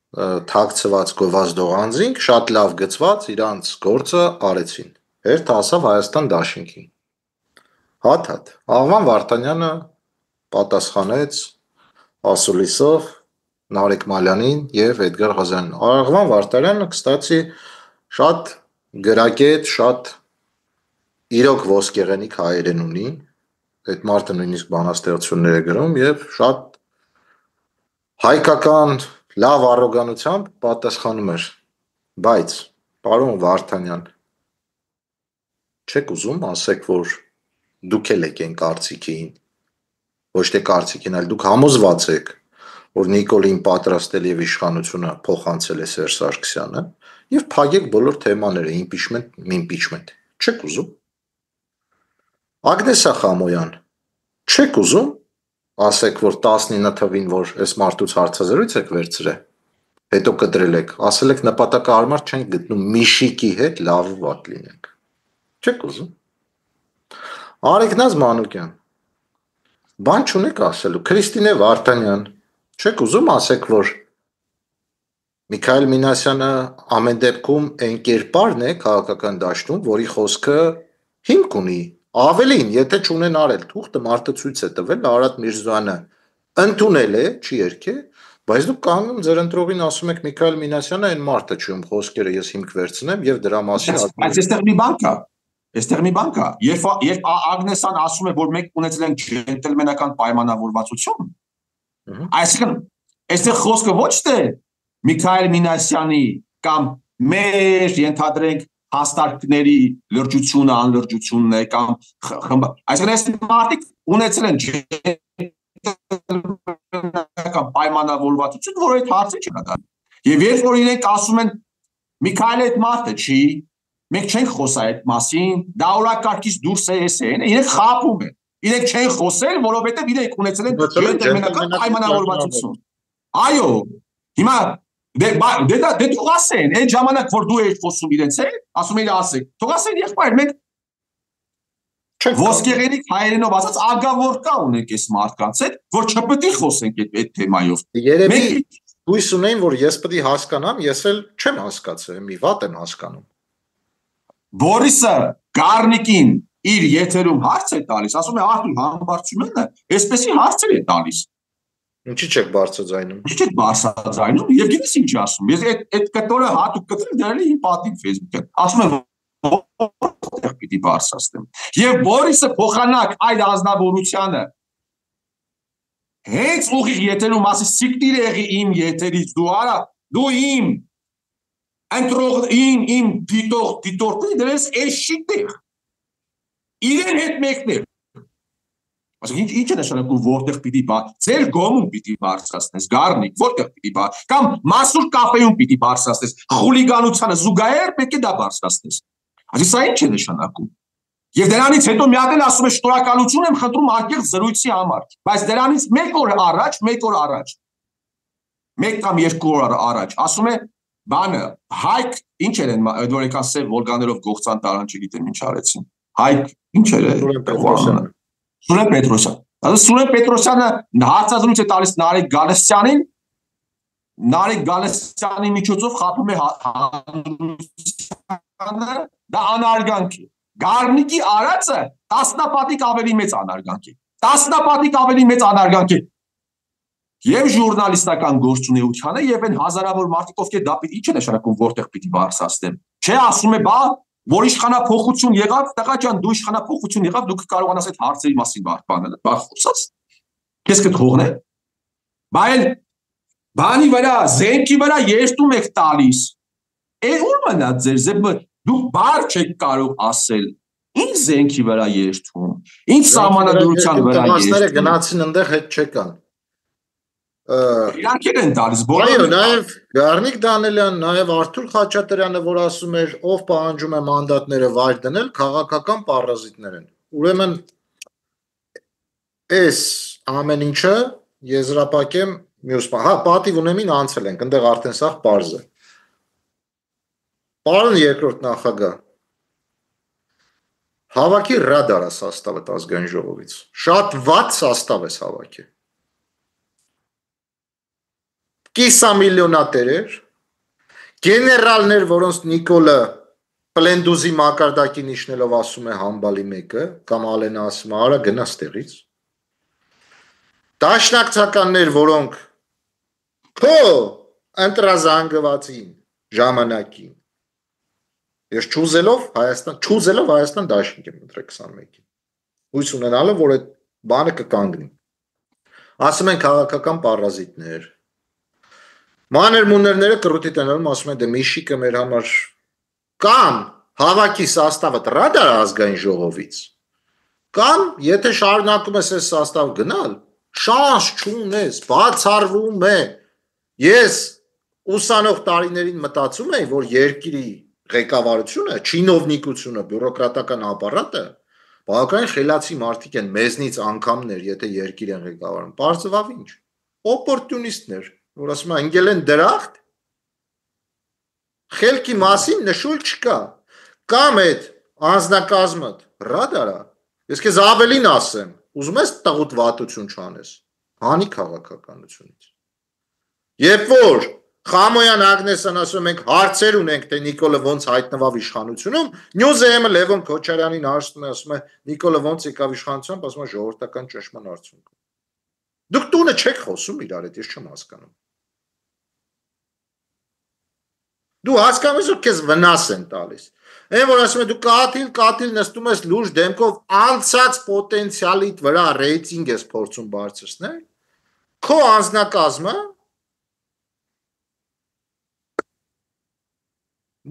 թաքցված գովազդող անձինք շատ լավ գծված իրանց գործը արեցին։ Հերթ ասավ Հայաստան դաշինքին։ Հատ-հատ։ Աղվան Վարդանյանը պատասխանեց ասուլիսով Նարեկ Մալյանին եւ Էդգար Ղազարյանին։ Աղվան Վարդանյանը, կստացի, շատ գրագետ, շատ իրոք ոսկեղենիկ հայերեն ունի, այդ մարդը նույնիսկ բանաստեղծություններ է գրում եւ շատ հայկական լավ առոգանությամբ պատասխանում էր, բայց պարոն Վարդանյան, չեք ուզում ասեք, որ դուք էլ եք են կարծիքին, ոչ թե կարծիքին, այլ դուք համոզված եք, որ Նիկոլին պատրաստել եւ իշխանությունը փոխանցել է Սերժ Սարգսյանը եւ փակեք բոլոր թեմաները, impeachment, չեք ուզում։ Ագնեսա Խամոյան, չեք ուզում ասեք, որ 19 թվին, որ այս մարդուց հարցազրույց եք վերցրել, հետո կտրել եք, ասել եք նպատակահարմար չենք գտնում Միշիկի հետ լավ ու վատ լինենք։ Չեք ուզում։ Արեգնազ Մանուկյան, բան չունեք ասելու, Քրիստինե Վարդանյան, չեք ուզում ասեք, որ Միքայել Մինասյանը ամեն դեպքում այն կերպարն է քաղաքական դաշտում, որի խոսքը հիմք ունի, ավելին, եթե չունեն արել, թուղթը մարդը ցույց է տվել, Արադ Միրզոյանը ընդունել է, չի երկե, բայց դուք կանգնում ձեր ընտրողին ասում եք Միքայել Մինասյանը այն մարդը չի, ում խոսքերը ես հիմք վերցնեմ եւ դրա մասին Բայց այստեղ մի բան կա, Այստեղ մի բան կա, երբ Ագնեսան ասում է, որ մենք ունեցել ենք ջենտլմենական պայմանավորվածություն, այսինքն այստեղ խոսքը ոչ թե Միքայել Մինասյանի կամ մեր ենթադրենք հաստարկների լրջությունը, անլրջությունն է կամ այսինքն այս մարդիկ ունեցել են ջենտլմենական պայմանավորվածություն, որ այդ հարցը չի կատարում։ Եվ երբ որ իրենք ասում են Միքայելը այդ մարդը չի, մենք չենք խոսա այդ մասին, դա օրակարգից դուրս է էսեն, իրենք խաբում են։ Իրենք չեն խոսել, որովհետև իրենք ունեցել են ջենտլմենական պայմանավորվածություն։ Այո, հիմա դե թող ասեն, այն ժամանակ որ դու ես խոսում իրենց հետ, ասում էիր ասեք, թող ասեն եղբայր, մենք ոսկեղենիկ հայերենով ասած ագավոր կա ունենք այս մարդկանց հետ, որ չպետք է խոսենք այդ թեմայով։ Երևի հույս ունեին, որ ես պետք է հասկանամ, ես էլ չեմ հասկացել, մի վատ եմ հասկանում։ Բորիսը Գառնիկին իր եթերում հարց է տալիս, ասում է Արտուր Համբարձումյանը այսպեսի հարցեր է տալիս։ Ինչի՞ չեք բարձրաձայնում։ Ինչի՞ չեք բարձրաձայնում, եւ գիտես ինչ ասում։ Ես այդ կտորը հատուկ կտրել դրել եմ պատիվ Facebook-ը։ Ասում եմ որտեղ պիտի բարձրացնեմ։ Եվ Բորիսը փոխանակ այդ ազնվորությանը հենց ուղիղ եթերում ասի սիկտիր եղի իմ եթերից դու արա, դու իմ ընտրող իմ դիտորդի դրես էշիտեղ իրեն հետ մեկներ ասենք ինչ է նշանակում որտեղ պիտի ձեր գոմում պիտի բարձրացնես Գառնիկ որտեղ պիտի կամ Մասուր կաֆեում պիտի բարձրացնես խուլիգանությանը զուգահեռ պետք է դա բարձրացնես ասի սա ինչ է նշանակում եւ դրանից հետո մի հատ էլ ասում է շնորհակալություն եմ խնդրում անկեղծ զրույցի համար բայց դրանից մեկ օր առաջ մեկ կամ երկու օր առաջ ասում է բանը Հայկ ինչ են որ եկան սև Վոլգաներով գողցան տարան չգիտեմ ինչ արեցին Հայկ ինչ էր Սուրեն Պետրոսյան Սուրեն Պետրոսյանը հարցազրույց է տալիս Նարեկ Գալստյանի միջոցով խափում է դա անարգանք է Գառնիկի արածը տասնապատիկ ավելի մեծ անարգանք է Եվ ժուրնալիստական գործունեությանը եւ այն հազարավոր մարդիկ ովքեր դա ինչ է նշանակում որտեղ պիտի բարձրացնեմ չէ ասում է բա որ իշխանափոխություն եղավ տղա ջան դու իշխանափոխություն եղավ դուք կարողանաս այդ հարցերի մասին բարձրանալ բա խոսած քեզ կթողնե բայց բանի վրա զենքի վրա երթում եք տալիս ո՞ւր մնա ձեր դուք բար չեք կարող ասել ինչ զենքի վրա երթում ինչ սահմանադրության վրա երթում գնացին այնտեղ հետ չեկան Իրանք են տալիս Այո, նաև Գառնիկ Դանելյան, նաև Արթուր Խաչատրյանը, որ ասում էր, ով պահանջում է մանդատները վայր դնել, քաղաքական պարազիտներ են։ Ուրեմն այս ամեն ինչը եզրափակեմ մյուս բան։ Հա, պատիվ ունեմին անցել ենք, այնտեղ արդեն սա պարզ է։ Պարոն երկրորդ նախագահ Հավաքի ռադարա սաստավը ազգային ժողովից։ Շատ վատ սաստավ է հավաքի։ Կիսամիլիոնատերեր, գեներալներ, որոնց Նիկոլը պլենդուզի մակարդակին իջնելով ասում է համբալի մեկը, կամ Ալենը ասում է արա գնա ստեղից, դաշնակցականներ, որոնք քո ընտրազանգվածին ժամանակին, ես չուզելով Հայաստան դաշինք եմ ընտրել 21-ին, հույս ունենալով, որ այդ բանը կկանգնի, ասում են քաղաքական պարազիտներ, Մաներ-մուներները կռուտի տնալում ասում են դե Միշիկը մեր համար կամ հավաքի սաստավը ռադար ազգային ժողովից կամ եթե շարունակում ես այս սաստավ գնալ շանս չունես բացառվում է ես ուսանող տարիներին մտածում էի որ երկրի ղեկավարությունը չինովնիկությունը բյուրոկրատական ապարատը բավականին խելացի մարդիկ են մեզնից անգամներ եթե երկիր են ղեկավարում բարձրավ ինչ օպորտունիստներ որ ասում են ընկել են դրախտ խելքի մասին նշույլ չկա կամ այդ անձնակազմը ռադարա ես քեզ ավելին ասեմ ուզում ես տաղուտ վատություն չանես հանի քաղաքականությունից երբ որ Խամոյան Ագնեսյան ասում ենք հարցեր ունենք թե Նիկոլը ոնց հայտնվավ իշխանությունում Նյուզեմ-ը Լևոն Քոչարյանին հարցնում է ասում է Նիկոլը ոնց եկավ իշխանության ասում է ժողովրդական ճնշման արդյունքում դուք տունը չեք խոսում իրար հետ ես չեմ հասկանում Դու հասկանում ես, որ քեզ վնաս են տալիս։ Այն որ ասում են դու կաթիլ նստում ես լուրջ դեմքով անցած պոտենցիալիդ վրա ռեյտինգ ես փորձում բարձրացնել, քո անձնակազմը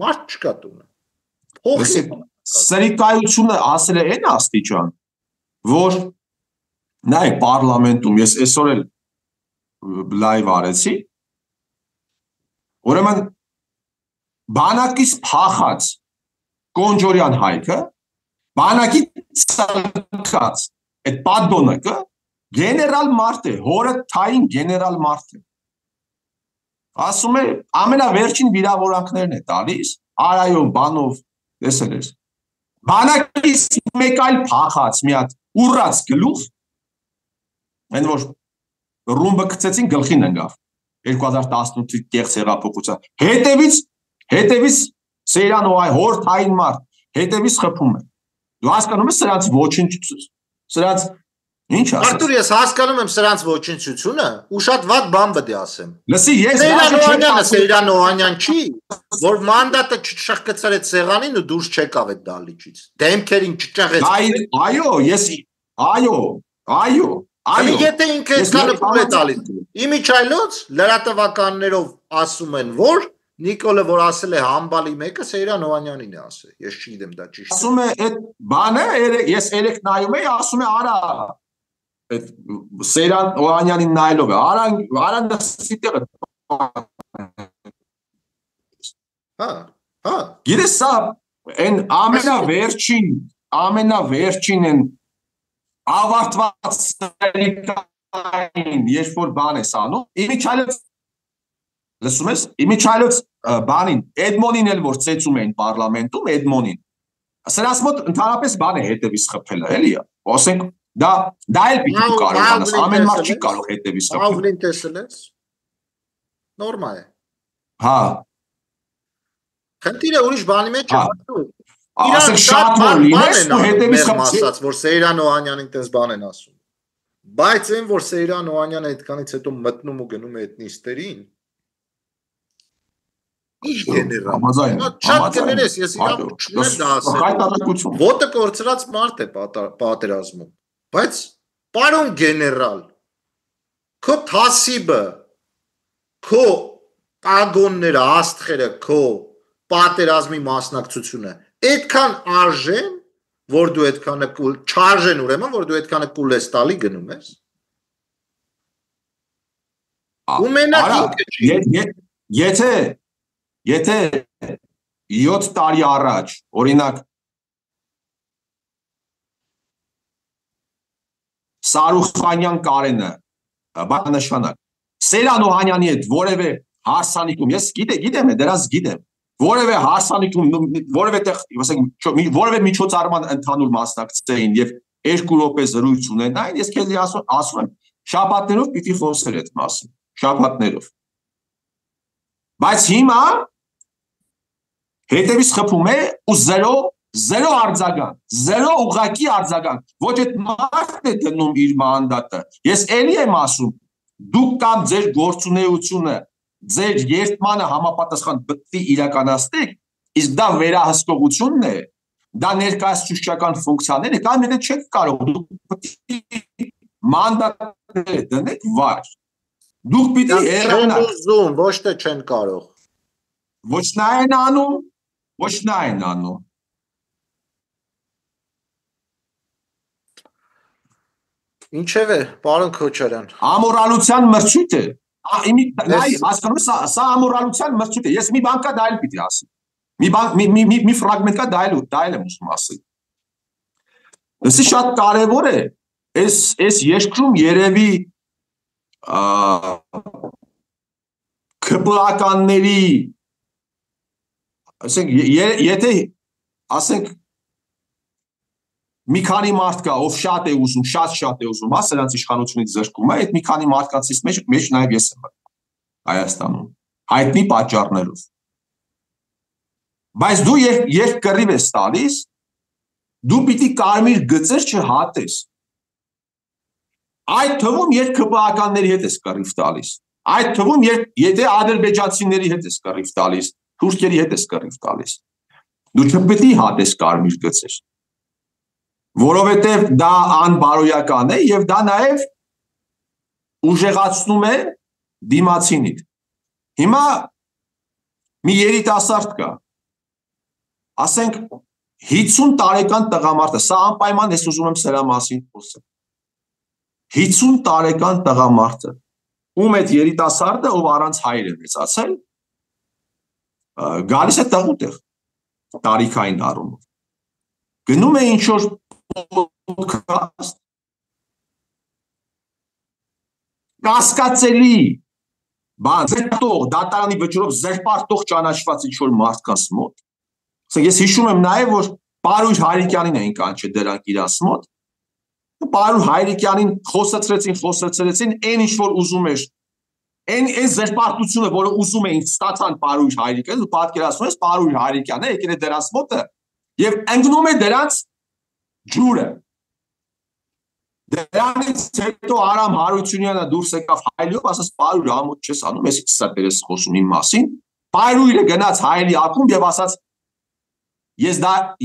մարդ չկա տունը։ Փոխի սրիկայությունը ասել է այն աստիճան, որ նայ պարլամենտում ես այսօր էլ լայվ արեցի, ուրեմն բանակից փախած Կոնջորյան Հայկը, բանակի ցանկած այդ պատդոնակը գեներալ մարդ է, հորը թային գեներալ մարդ է։ Ասում է ամենավերջին վիրավորանքներն է տալիս, արայով, բանով, տեսել ես։ Բանակից մեկ այլ փախած մի հատ ուռած գլուխ, այն որ ռումբը գցեցին գլխին ընկավ 2018-ի կեղծ հեղափոխության հետևից Սեյրան օայ հորթային մարդ հետևից խփում է։ Դու հասկանում ես սրանց ոչինչ, սրանց ինչ ասես։ Արտուր, ես հասկանում եմ սրանց ոչնչությունը, ու շատ վատ բան պետք է ասեմ։ Լսի, ես Սեյրան Օհանյան չի, որ մանդատը չշխկցար այդ սեղանին ու դուրս չեկավ այդ դալիճից։ Դեմքերին չճաղեց։ Այո։ Եթե ինքը այդքանը փուլ է տալիս։ Իմիջայլոց լրատվականներով ասում են, որ Նիկոլը որ ասել է համբալի մեկը Սեյրան Օհանյանին է ասել։ Ես չգիտեմ դա ճիշտ է։ Ասում է այդ բանը, ես երեք նայում եի, ասում է արա այդ Սեյրան Օհանյանին նայելով է, արա նստի տեղը։ Հա։ Գիտես սա այն ամենավերջին են ավարտված սերիկային, երբ որ բան ես անում, իմիջայլոց լսում ես, իմիջայլոց բանին, Էդմոնին էլ որ ծեծում էին պարլամենտում, Էդմոնին, սրանց մոտ ընդհանրապես բան է հետևից խփելը, էլի, ասենք, դա էլ պիտի կարողանաս, ամեն մարդ չի կարող հետևից խփել։ Պավլին տեսել ես, նորմա է։ Հա։ Խնդիրը ուրիշ բանի մեջ է, ասենք շատ որ լինես ու հետևից ասած, որ Սեյրան Օհանյանին տես բան են ասում, բայց այն, որ Սեյրան Օհանյանը այդքանից հետո մտնում ու գնում է այդ նիստերին, Ինչ գեներալ։ Շատ կներես, ես իրավունք չունեմ դա ասել։ Ոտը կորցրած մարդ է պատերազմում։ Բայց պարոն գեներալ, քո թասիբը, քո ագոնները, աստղերը, քո պատերազմի մասնակցությունը այդքան արժեն, որ դու այդքանը չարժեն ուրեմն, որ դու այդքանը կուլ ես տալի գնում ես։ Ու մենակ ինքը չի։ Եթե 7 տարի առաջ, օրինակ Սարուխանյան Կարենը, բաննշանակ, Սեյրան Օհանյանի հետ որևէ հարսանիքում, ես գիտեմ, դրանց գիտեմ, որևէ հարսանիքում, որևէ միջոցառման ընդհանուր մասնակցեին եւ 2 րոպե զրույց ունենային, ես քեզ ասում եմ, շաբաթներով պիտի խոսեր այդ մասին, շաբաթներով։ Բայց հիմա հետևից խփում է ու զերո արձագանք, զերո ուղղակի արձագանք, ոչ այդ մարդն է դնում իր մանդատը։ Ես էլի եմ ասում, դուք կամ ձեր գործունեությունը, ձեր երթմանը համապատասխան պետք է իրականացնեք, իսկ դա վերահսկողությունն է, դա ներկայացուցչական ֆունկցիաներ է, կամ եթե չեք կարող, դուք պետք է մանդատներ դնեք վար։ Դուք պիտի հեռանաք։ Ոչ թե չեն կարող։ Ոչ նա են անում։ Ինչև է, պարոն Քոչարյան։ Ամորալության մրցույթ է։ Հասկանում ես, սա ամորալության մրցույթ է։ Ես մի բան կա դա էլ պիտի ասեմ։ Մի ֆրագմենտ կա դա էլ եմ ուզում ասել։ Սա շատ կարևոր է։ Այս երկրում երևի ԿՊԱ-ականների, ասենք, եթե ասենք մի քանի մարդ կա, ով շատ է ուզում, հա, սրանց իշխանությունից զրկում է, այդ մի քանի մարդկանցից մեջ նաև ես եմ Հայաստանում, հայտնի պատճառներով։ Բայց դու երբ կռիվ ես տալիս, դու պիտի կարմիր գծեր չհատես։ Այդ թվում երբ ԿՊԱ-ականների հետ ես կռիվ տալիս, այդ թվում եթե ադրբեջանցիների հետ ես կռիվ տալիս, Թուրքերի հետ ես կռիվ տալիս։ Դու չպետք է հատես կարմիր գծեր, որովհետև դա անբարոյական է եւ դա նաեւ ուժեղացնում է դիմացինիդ։ Հիմա մի երիտասարդ կա, ասենք 50 տարեկան տղամարդը, սա անպայման ես ուզում եմ սրա մասին խոսել։ 50 տարեկան տղամարդը, ում այդ երիտասարդը, ով առանց հայր է մեծացել, գալիս է տղուտեղ տարիքային առումով։ Գնում է ինչ-որ podcast, կասկածելի բան, զերպարտող, դատարանի վճռով զերպարտող ճանաչված ինչ-որ մարդկանց մոտ։ Ես հիշում եմ նաև, որ Պարույր Հայրիկյանին էին կանչել դրանք իրաց մոտ։ Պարույր Հայրիկյանին խոսեցրեցին, այն ինչ-որ ուզում էր, այն զերպարտությունը, որը ուզում էին ստացան Պարույր Հայրիկյանը, դու պատկերացնում ես Պարույր Հայրիկյանը եկել է դրանց մոտը եւ ընկնում է դրանց ջուրը։ Դրանից հետո Արամ Հարությունյանը դուրս եկավ Հայլիով, ասաց Պարույր ամոթ չես անում, ես սրտեր ես խոսում իմ մասին։ Պարույրը գնաց Հայլի ակումբ եւ ասաց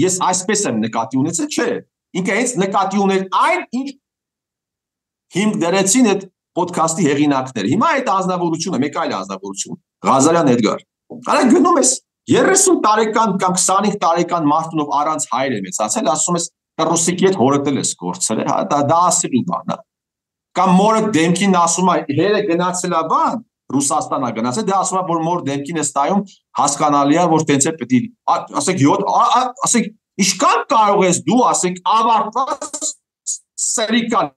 ես այսպես եմ նկատի ունեցել, չէ։ Ինքը հենց նկատի ուներ այն, ինչ հիմք դրեցին այդ podcast-ի հեղինակները։ Հիմա այդ անձնավորությունը, մեկ այլ անձնավորություն, Ղազարյան Էդգար։ Արա գնում ես 30 տարեկան կամ 25 տարեկան մարդուն, ով առանց հայր է մեծացել, ասում ես կռուսիկի հետ հորոտել ես գործել, հա, դա ասելու բան է։ Կամ մորը դեմքին ասում է, հերը գնացել է բան, Ռուսաստանա գնացել, դա ասում է, որ մոր դեմքին է ստայում, հասկանալի է, որ տենց է պետք է, ասեք 7, ասեք, ինչքան կարող ես դու, ասեք, ավարտված սերիկան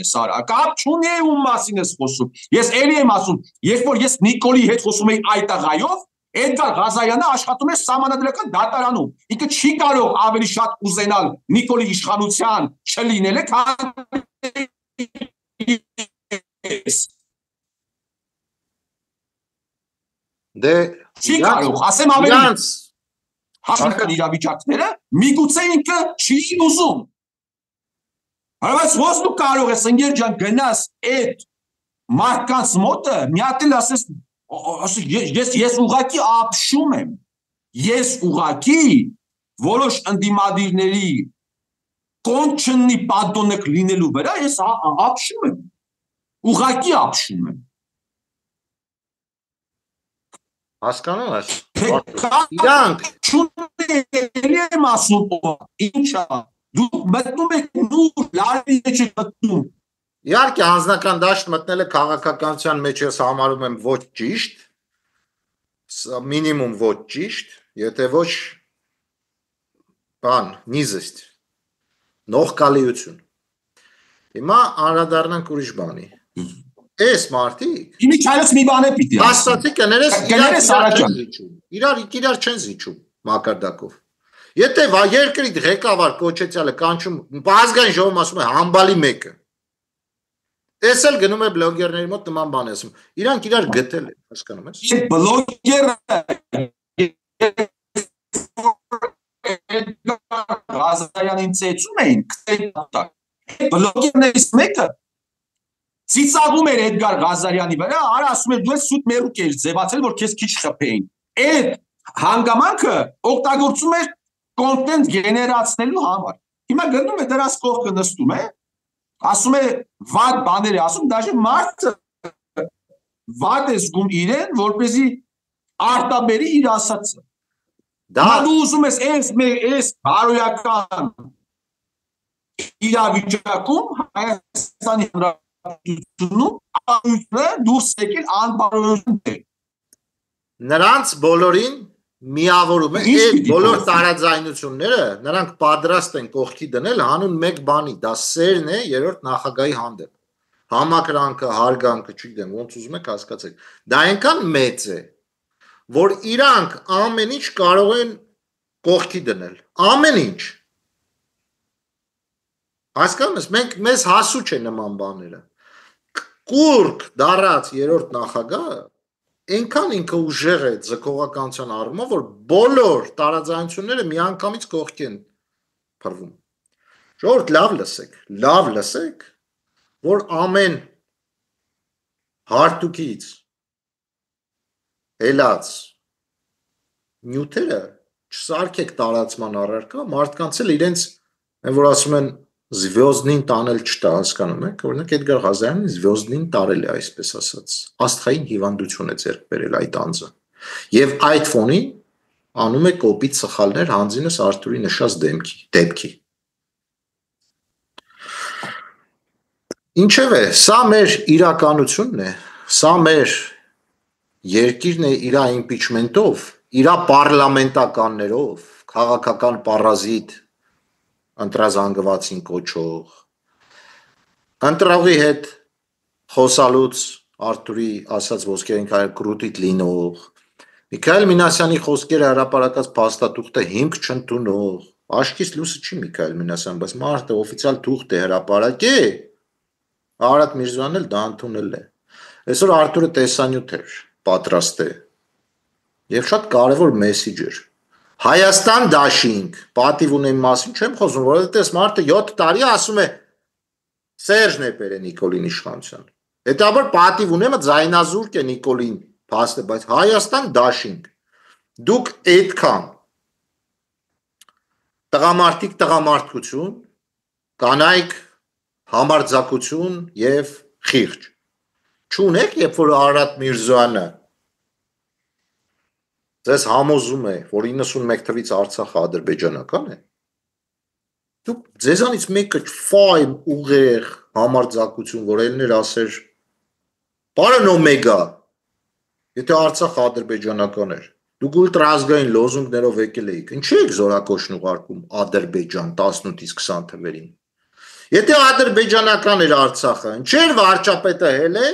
Սարա, կապ չունի ում մասին ես խոսում։ Ես էլի եմ ասում, երբ որ ես Նիկոլի հետ խոսում էի այտաղայով, Էդգար Ղազարյանը աշխատում է Սահմանադրական դատարանում։ Ինքը չի կարող ավելի շատ ուզենալ Նիկոլի իշխանության չլինելը, քան դե չի կարող, ասեմ ավելի հաշվարկան իրավիճակները, միգուցե ինքը չի ուզում։ Հարավաց ոնց դու կարող ես ընկեր ջան գնաս այդ մարդկանց մոտը մի հատ էլ ասես ես ուղղակի ապշում եմ, ես ուղղակի որոշ ընդդիմադիրների կոնչնի պատոնակ լինելու վրա ես ապշում եմ, ուղղակի ապշում եմ։ Հասկանում ես, իրանք չունի եմ ասում, ինչա, դու մտնում եք նուր, լարվի մեջ եք մտնում։ Իհարկե անձնական դաշտ մտնելը քաղաքականության մեջ ես համարում եմ ոչ ճիշտ, մինիմում ոչ ճիշտ, եթե ոչ բան, նիզիստ, նողկալիություն։ Հիմա անդրադառնանք ուրիշ բանի։ Էս մարդիկ Իմի չայլոց մի բան է պիտի հաստատի կներես իրար չեն զիջում մակարդակով։ Եթե երկրի ղեկավար կոչեցյալը կանչում ազգային ժողովում ասում է համբալի մեկը, Էս էլ գնում է բլոգերների մոտ նման բան ասում։ Իրանք իրար գտել են, հասկանում ես։ Բլոգերը Ղազարյանին ծեծում էին, բլոգերներից մեկը ծիծաղում էր Էդգար Ղազարյանի վրա, արա ասում էր դու ես սուտ մերուկ ես ձևացել, որ քեզ քիչ խփեին։ Այդ հանգամանքը օգտագործում էր կոնտենտ գեներացնելու համար։ Հիմա գնում է դրանց կողքը նստում է, ասում է վատ բաներ է ասում, դաժե մարդը վատ է զգում իրեն, որպեսզի արտաբերի իր ասածը։ Դա դու ուզում ես այս բարոյական իրավիճակում Հայաստանի Հանրապետությունում դուրս եկել անբարոյություն։ Նրանց բոլորին միավորում է այդ բոլոր տարաձայնությունները, նրանք պատրաստ են կողքի դնել հանուն մեկ բանի, դա սերն է երրորդ նախագահի հանդեպ։ Համակրանքը, հարգանքը, չգիտեմ, ոնց ուզում եք հասկացեք։ Դա այնքան մեծ է, որ իրանք ամեն ինչ կարող են կողքի դնել։ Ամեն ինչ։ Հասկանում ես, մեզ հասու չէ նման բաները։ Կուրկ դարած երրորդ նախագահը այնքան ինքը ուժեղ է ձգողականության առումով, որ բոլոր տարաձայնությունները միանգամից կողքի են փռվում։ Ժողովուրդ լավ լսեք, որ ամեն հարթուկից հելած նյութերը չսարքեք տարածման առարկա, մարդկանց էլ իրենց այն որ ասում են զվյոզդին տանել չտա, հասկանում եք, օրինակ Էդգար Ղազարյանին զվյոզդին տարել է, այսպես ասած, աստղային հիվանդություն է ձեռք բերել այդ անձը, եւ այդ ֆոնին անում է կոպիտ սխալներ հանձինս Արթուրի նշած դեպքի։ Ինչևէ, սա մեր իրականությունն է, սա մեր երկիրն է իր իմպիչմենտով, իր պարլամենտականներով, քաղաքական պարազիտ ընտրազանգվածին կոչող, ընտրողի հետ խոսալուց Արթուրի ասած ոսկերին կրուտիտ լինող, Միքայել Մինասյանի խոսքերը հրապարակած փաստաթուղթը հիմք չընդունող, Աշկից լույսը չի Միքայել Մինասյան, բայց մարդը օֆիցիալ թուղթ է հրապարակե, Արարատ Միրզոյանն էլ դա ընդունել է։ Այսօր Արթուրը տեսանյութ էր, պատրաստ է, եւ շատ կարևոր մեսիջ էր։ Հայաստան դաշինք, պատիվ ունեմ մասին չեմ խոսում, որովհետեւ մարդը 7 տարի ասում է Սերժն է բերել Նիկոլին իշխանության։ Հետաբար պատիվ ունեմը ձայնազուրկ է Նիկոլին փաստը, բայց Հայաստան դաշինք։ Դուք այդքան տղամարդիկ տղամարդկություն, կանայք համարձակություն եւ խիղճ։ Չունեք, երբ որ Արարատ Միրզոյանը ձեզ համոզում է, որ 91 թվից Արցախը ադրբեջանական է, դուք ձեզանից մեկը ֆայ ուղեղ համարձակություն, որ ելներ ասեր պարոն Օմեգա, եթե Արցախը ադրբեջանական էր, դուք ուլտրաազգային լոզունգներով եկել էիք, ինչի եք զորակոչն ուղարկում Ադրբեջան 18-ից 20 թվերին։ Եթե ադրբեջանական էր Արցախը, ինչեր վարչապետը հել է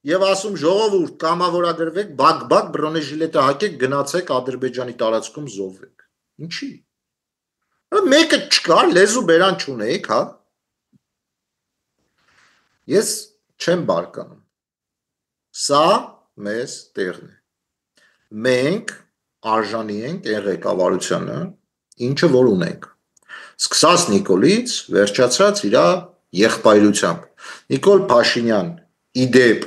եւ ասում ժողովուրդ կամավորագրվեք, բակ բրոնեժիլետը հակեք, գնացեք Ադրբեջանի տարածքում զոհվեք։ Ինչի։ Մեկը չկար, լեզու բերան չունեիք, հա։ Ես չեմ բարկանում։ Սա մեզ տեղն է։ Մենք արժանի ենք այն ղեկավարությանը, ինչը որ ունենք։ Սկսած Նիկոլից, վերջացած իր եղբայրությամբ։ Նիկոլ Փաշինյան, իդեպ,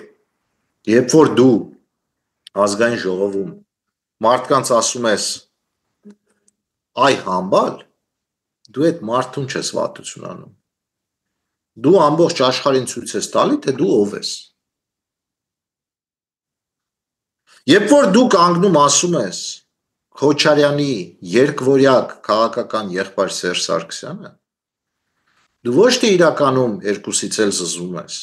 երբ որ դու ազգային ժողովում մարդկանց ասում ես այ համբալ, դու այդ մարդուն չես վատություն անում։ Դու ամբողջ աշխարհին ցույց ես տալի, թե դու ով ես։ Երբ որ դու կանգնում ասում ես Քոչարյանի երկվորյակ քաղաքական եղբայր Սերժ Սարգսյանը, դու ոչ թե իրականում երկուսից էլ զզվում ես,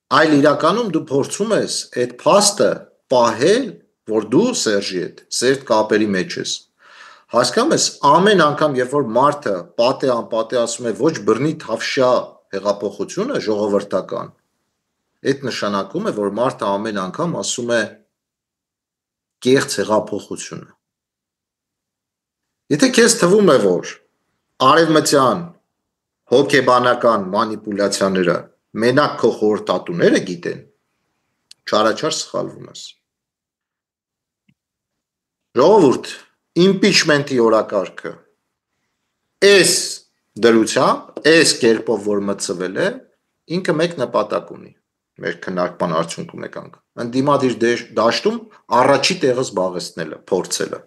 այլ իրականում դու փորձում ես այդ փաստը պահել, որ դու Սերժի հետ սերտ կապերի մեջ ես։ Հասկանում ես, ամեն անգամ, երբ որ մարդը պատե անպատե ասում է ոչ բռնի թավշյա հեղափոխությունը ժողովրդական, այդ նշանակում է, որ մարդը ամեն անգամ ասում է կեղծ հեղափոխությունը։ Եթե քեզ թվում է, որ արևմտյան հոգեբանական մանիպուլյացիաները մենակ քո խորհրդատուները գիտեն, չարաչար սխալվում ես։ Ժողովուրդ, իմպիչմենտի օրակարգը այս դրությամբ, այս կերպով որ մտցվել է, ինքը մեկ նպատակ ունի։ Մեր քննարկման արդյունքում եկանք։ Ընդդիմադիր դաշտում առաջի տեղը զբաղեցնելը, փորձելը։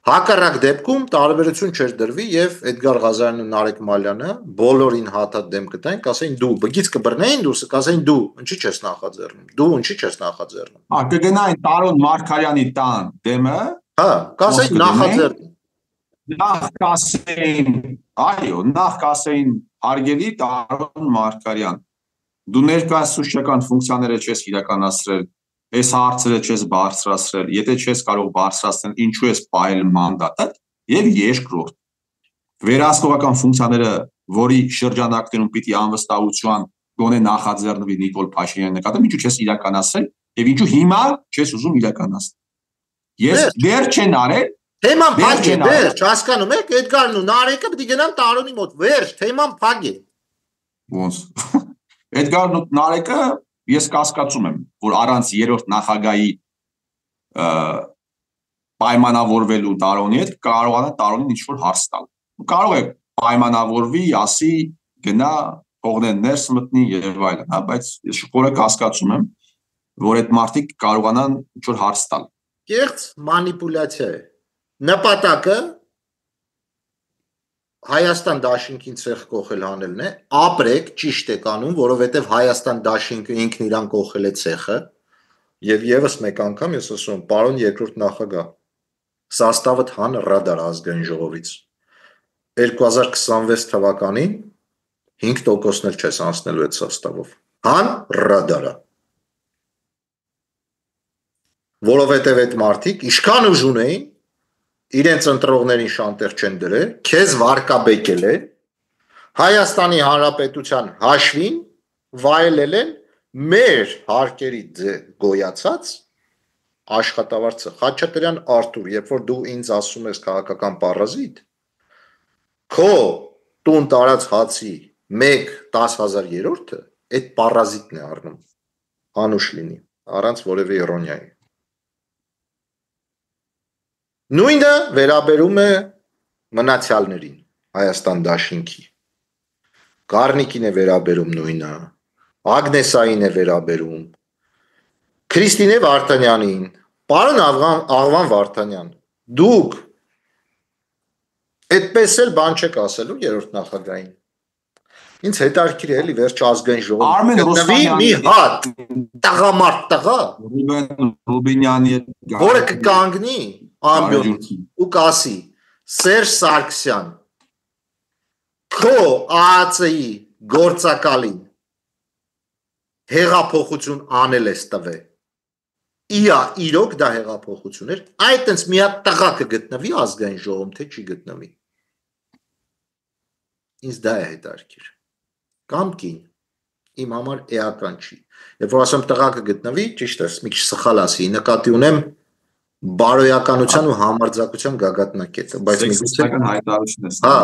Հակառակ դեպքում տարբերություն չէր դրվի եւ Էդգար Ղազարյանն ու Նարեկ Մալյանը բոլորին հատած դեմ կտային, կասեին դու բգից կբռնեին դուրս, կասեին դու ինչի՞ չես նախաձեռնում։ Դու ինչի՞ չես նախաձեռնում։ Հա, կգնային Տարոն Մարգարյանի տան դեմը։ Հա, կասեին նախաձեռնում։ Նախ կասեին, այո, նախ կասեին հարգելի Տարոն Մարգարյան, դու ներկայացուցչական ֆունկցիաները չես իրականացրել, այս հարցերը չես բարձրացրել, եթե չես կարող բարձրացնել, ինչու ես պահել մանդատը, եւ երկրորդ, վերահսկողական ֆունկցիաները, որի շրջանակներում պիտի անվստահության գոնե նախաձեռնվի Նիկոլ Փաշինյանի նկատմամբ, ինչու չես իրականացրել եւ ինչու հիմա չես ուզում իրականացնել։ Ես դեռ չեն արել, թեման փակ է, վերջ, հասկանում եք, Էդգարն ու Նարեկը պիտի գնան Տարոնի մոտ, վերջ, թեման փակ է։ Ոնց։ Էդգարն ու Նարեկը ես կասկածում եմ, որ առանց երրորդ նախագահի պայմանավորվելու Տարոնի հետ կարողանա Տարոնին ինչ-որ հարց տալ։ Կարող է պայմանավորվի, ասի, գնա, փողնեն ներս մտնի եւ այլն, հա, բայց ես խորը կասկածում եմ, որ այդ մարդիկ կարողանան ինչ-որ հարց տալ կեղծ մանիպուլյացիա է։ Նպատակը Հայաստան դաշինքին ցեղ կողել հանելն է, ապրեք ճիշտ եք անում, որովհետև Հայաստան դաշինքը ինքն իրան կողել է ցեղը, եւ եւս մեկ անգամ ես ասում, պարոն երկրորդ նախագահ, սաստավդ հան ռադար ազգային ժողովից 2026 թվականին 5%-ն էլ չես անցնելու այդ սաստավով։ Հան ռադարա։ Որովհետև այդ մարդիկ իշքան ուժ ունեին, իրենց ընտրողներին շանտեղ չեն դրել, քեզ վարկաբեկել է, Հայաստանի Հանրապետության հաշվին վայելել են մեր հարկերի գոյացած աշխատավարձը։ Խաչատրյան Արթուր, երբ որ դու ինձ ասում ես քաղաքական պարազիտ, քո տուն տարած հացի 1/10,000-ը այդ պարազիտն է առնում, անուշ լինի, առանց որևէ իրոնիայի։ Նույնը վերաբերում է մնացյալներին, Հայաստան դաշինքի, Գառնիկին է վերաբերում նույնը, Ագնեսային է վերաբերում, Քրիստինե Վարդանյանին, պարոն Աղվան Վարդանյան, դուք այդպես էլ բան չեք ասելու երրորդ նախագահին։ Ինձ հետաքրքիր է էլի վերջ ազգային ժողովի մի հատ տղամարդ տղա, Ռուբինյանի որը կկանգնի ամբյոն ու կասի Սերժ Սարգսյան քո ԱԱՑ-ի գործակալին հեղափոխություն անել ես տվել։ Իա իրոք դա հեղափոխություն էր, այդտենց մի հատ տղա կգտնվի ազգային ժողովում, թե չի գտնվի։ Ինձ դա է հետաքրքիր։ Կամ կին, իմ համար էական չի։ Երբ որ ասեմ տղա կգտնվի, ճիշտ է, մի քիչ սխալ ասի, նկատի ունեմ բարոյականության ու համարձակության գագաթնակետը, բայց միգուցե հայտարարություն է։ Հա,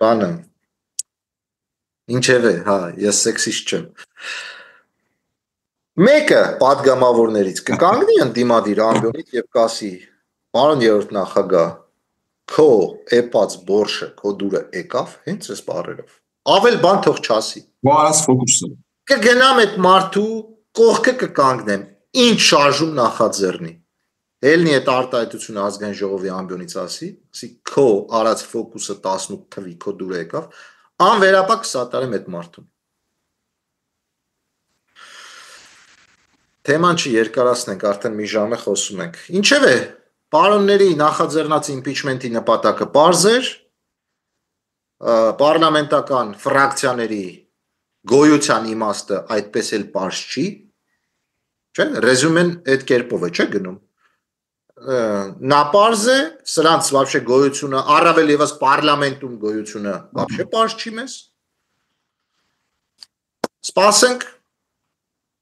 բանը։ Ինչևէ, հա, ես սեքսիստ չեմ։ Մեկը պատգամավորներից կկանգնի ընդդիմադիր ամբյոնից եւ կասի. «Պարոն երրորդ նախագահ, քո էպած բորշը, քո դուրը եկավ հենց այս բառերով»։ Ավել բան թող չասի։ Բարաս ֆոկուսը։ Կգնամ այդ մարդու կողքը կկանգնեմ, ինչ շարժում նախաձեռնի։ Ելնի այդ արտահայտությունը ազգային ժողովի ամբյոնից ասի քո արած ֆոկուսը 18 թվի քո դուրը եկավ, անվերապակ կսատարեմ այդ մարդուն։ Թեման չի երկարացնենք, արդեն մի ժամ է խոսում ենք։ Ինչևէ, պարոնների նախաձեռնած իմպիչմենտի նպատակը պարզ էր, պարլամենտական ֆրակցիաների գոյության իմաստը այդպես էլ պարզ չի, չէ՞, ռեզումեն այդ կերպով է, չէ՞ գնում։ Նա պարզ է, սրանց вообще գոյությունը, առավել եւս պարլամենտում գոյությունը вообще պարզ չի մեզ։ Սպասենք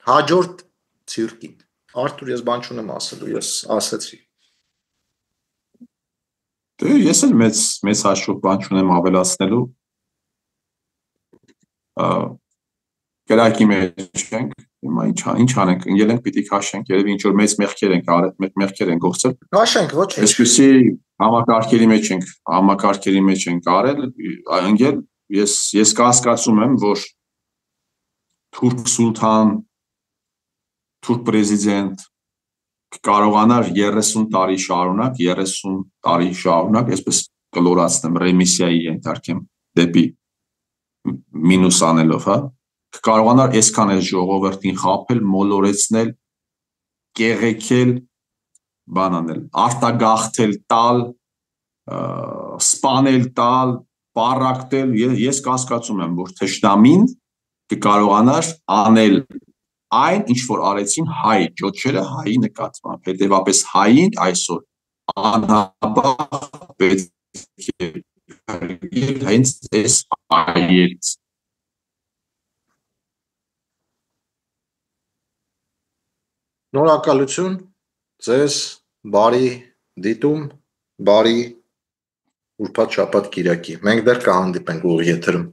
հաջորդ ցիրկին։ Արթուր, ես բան չունեմ ասելու, ես ասացի։ Դե ես էլ մեծ հաշվով բան չունեմ ավելացնելու։ Կրակի մեջ ենք, հիմա ինչ անենք, ընկել պիտի քաշենք, երևի ինչ որ մեծ մեղքեր ենք արել, մեղքեր են գործել։ Քաշենք, ոչինչ։ Այսպեսի համակարգերի մեջ ենք արել, ընկել, ես կասկածում եմ, որ թուրք սուլթան, թուրք պրեզիդենտ կարողանար 30 տարի շարունակ, այսպես կլորացնեմ, ռեմիսիայի ենթարկեմ դեպի մինուս անելով, հա, կարողանար այսքան այս ժողովրդին խաբել, մոլորեցնել, կեղեքել, բան անել, արտագաղթել տալ, սպանել տալ, պառակտել, ես կասկածում եմ, որ թշնամին կկարողանար անել այն, ինչ որ արեցին հայ ջոջերը հայի նկատմամբ, հետևապես հային այսօր անհապաղ պետք է հենց այս հայերից։ Շնորհակալություն ձեզ, բարի դիտում, բարի ուրբաթ շաբաթ կիրակի։ Մենք դեռ կհանդիպենք ուղիղ եթերում։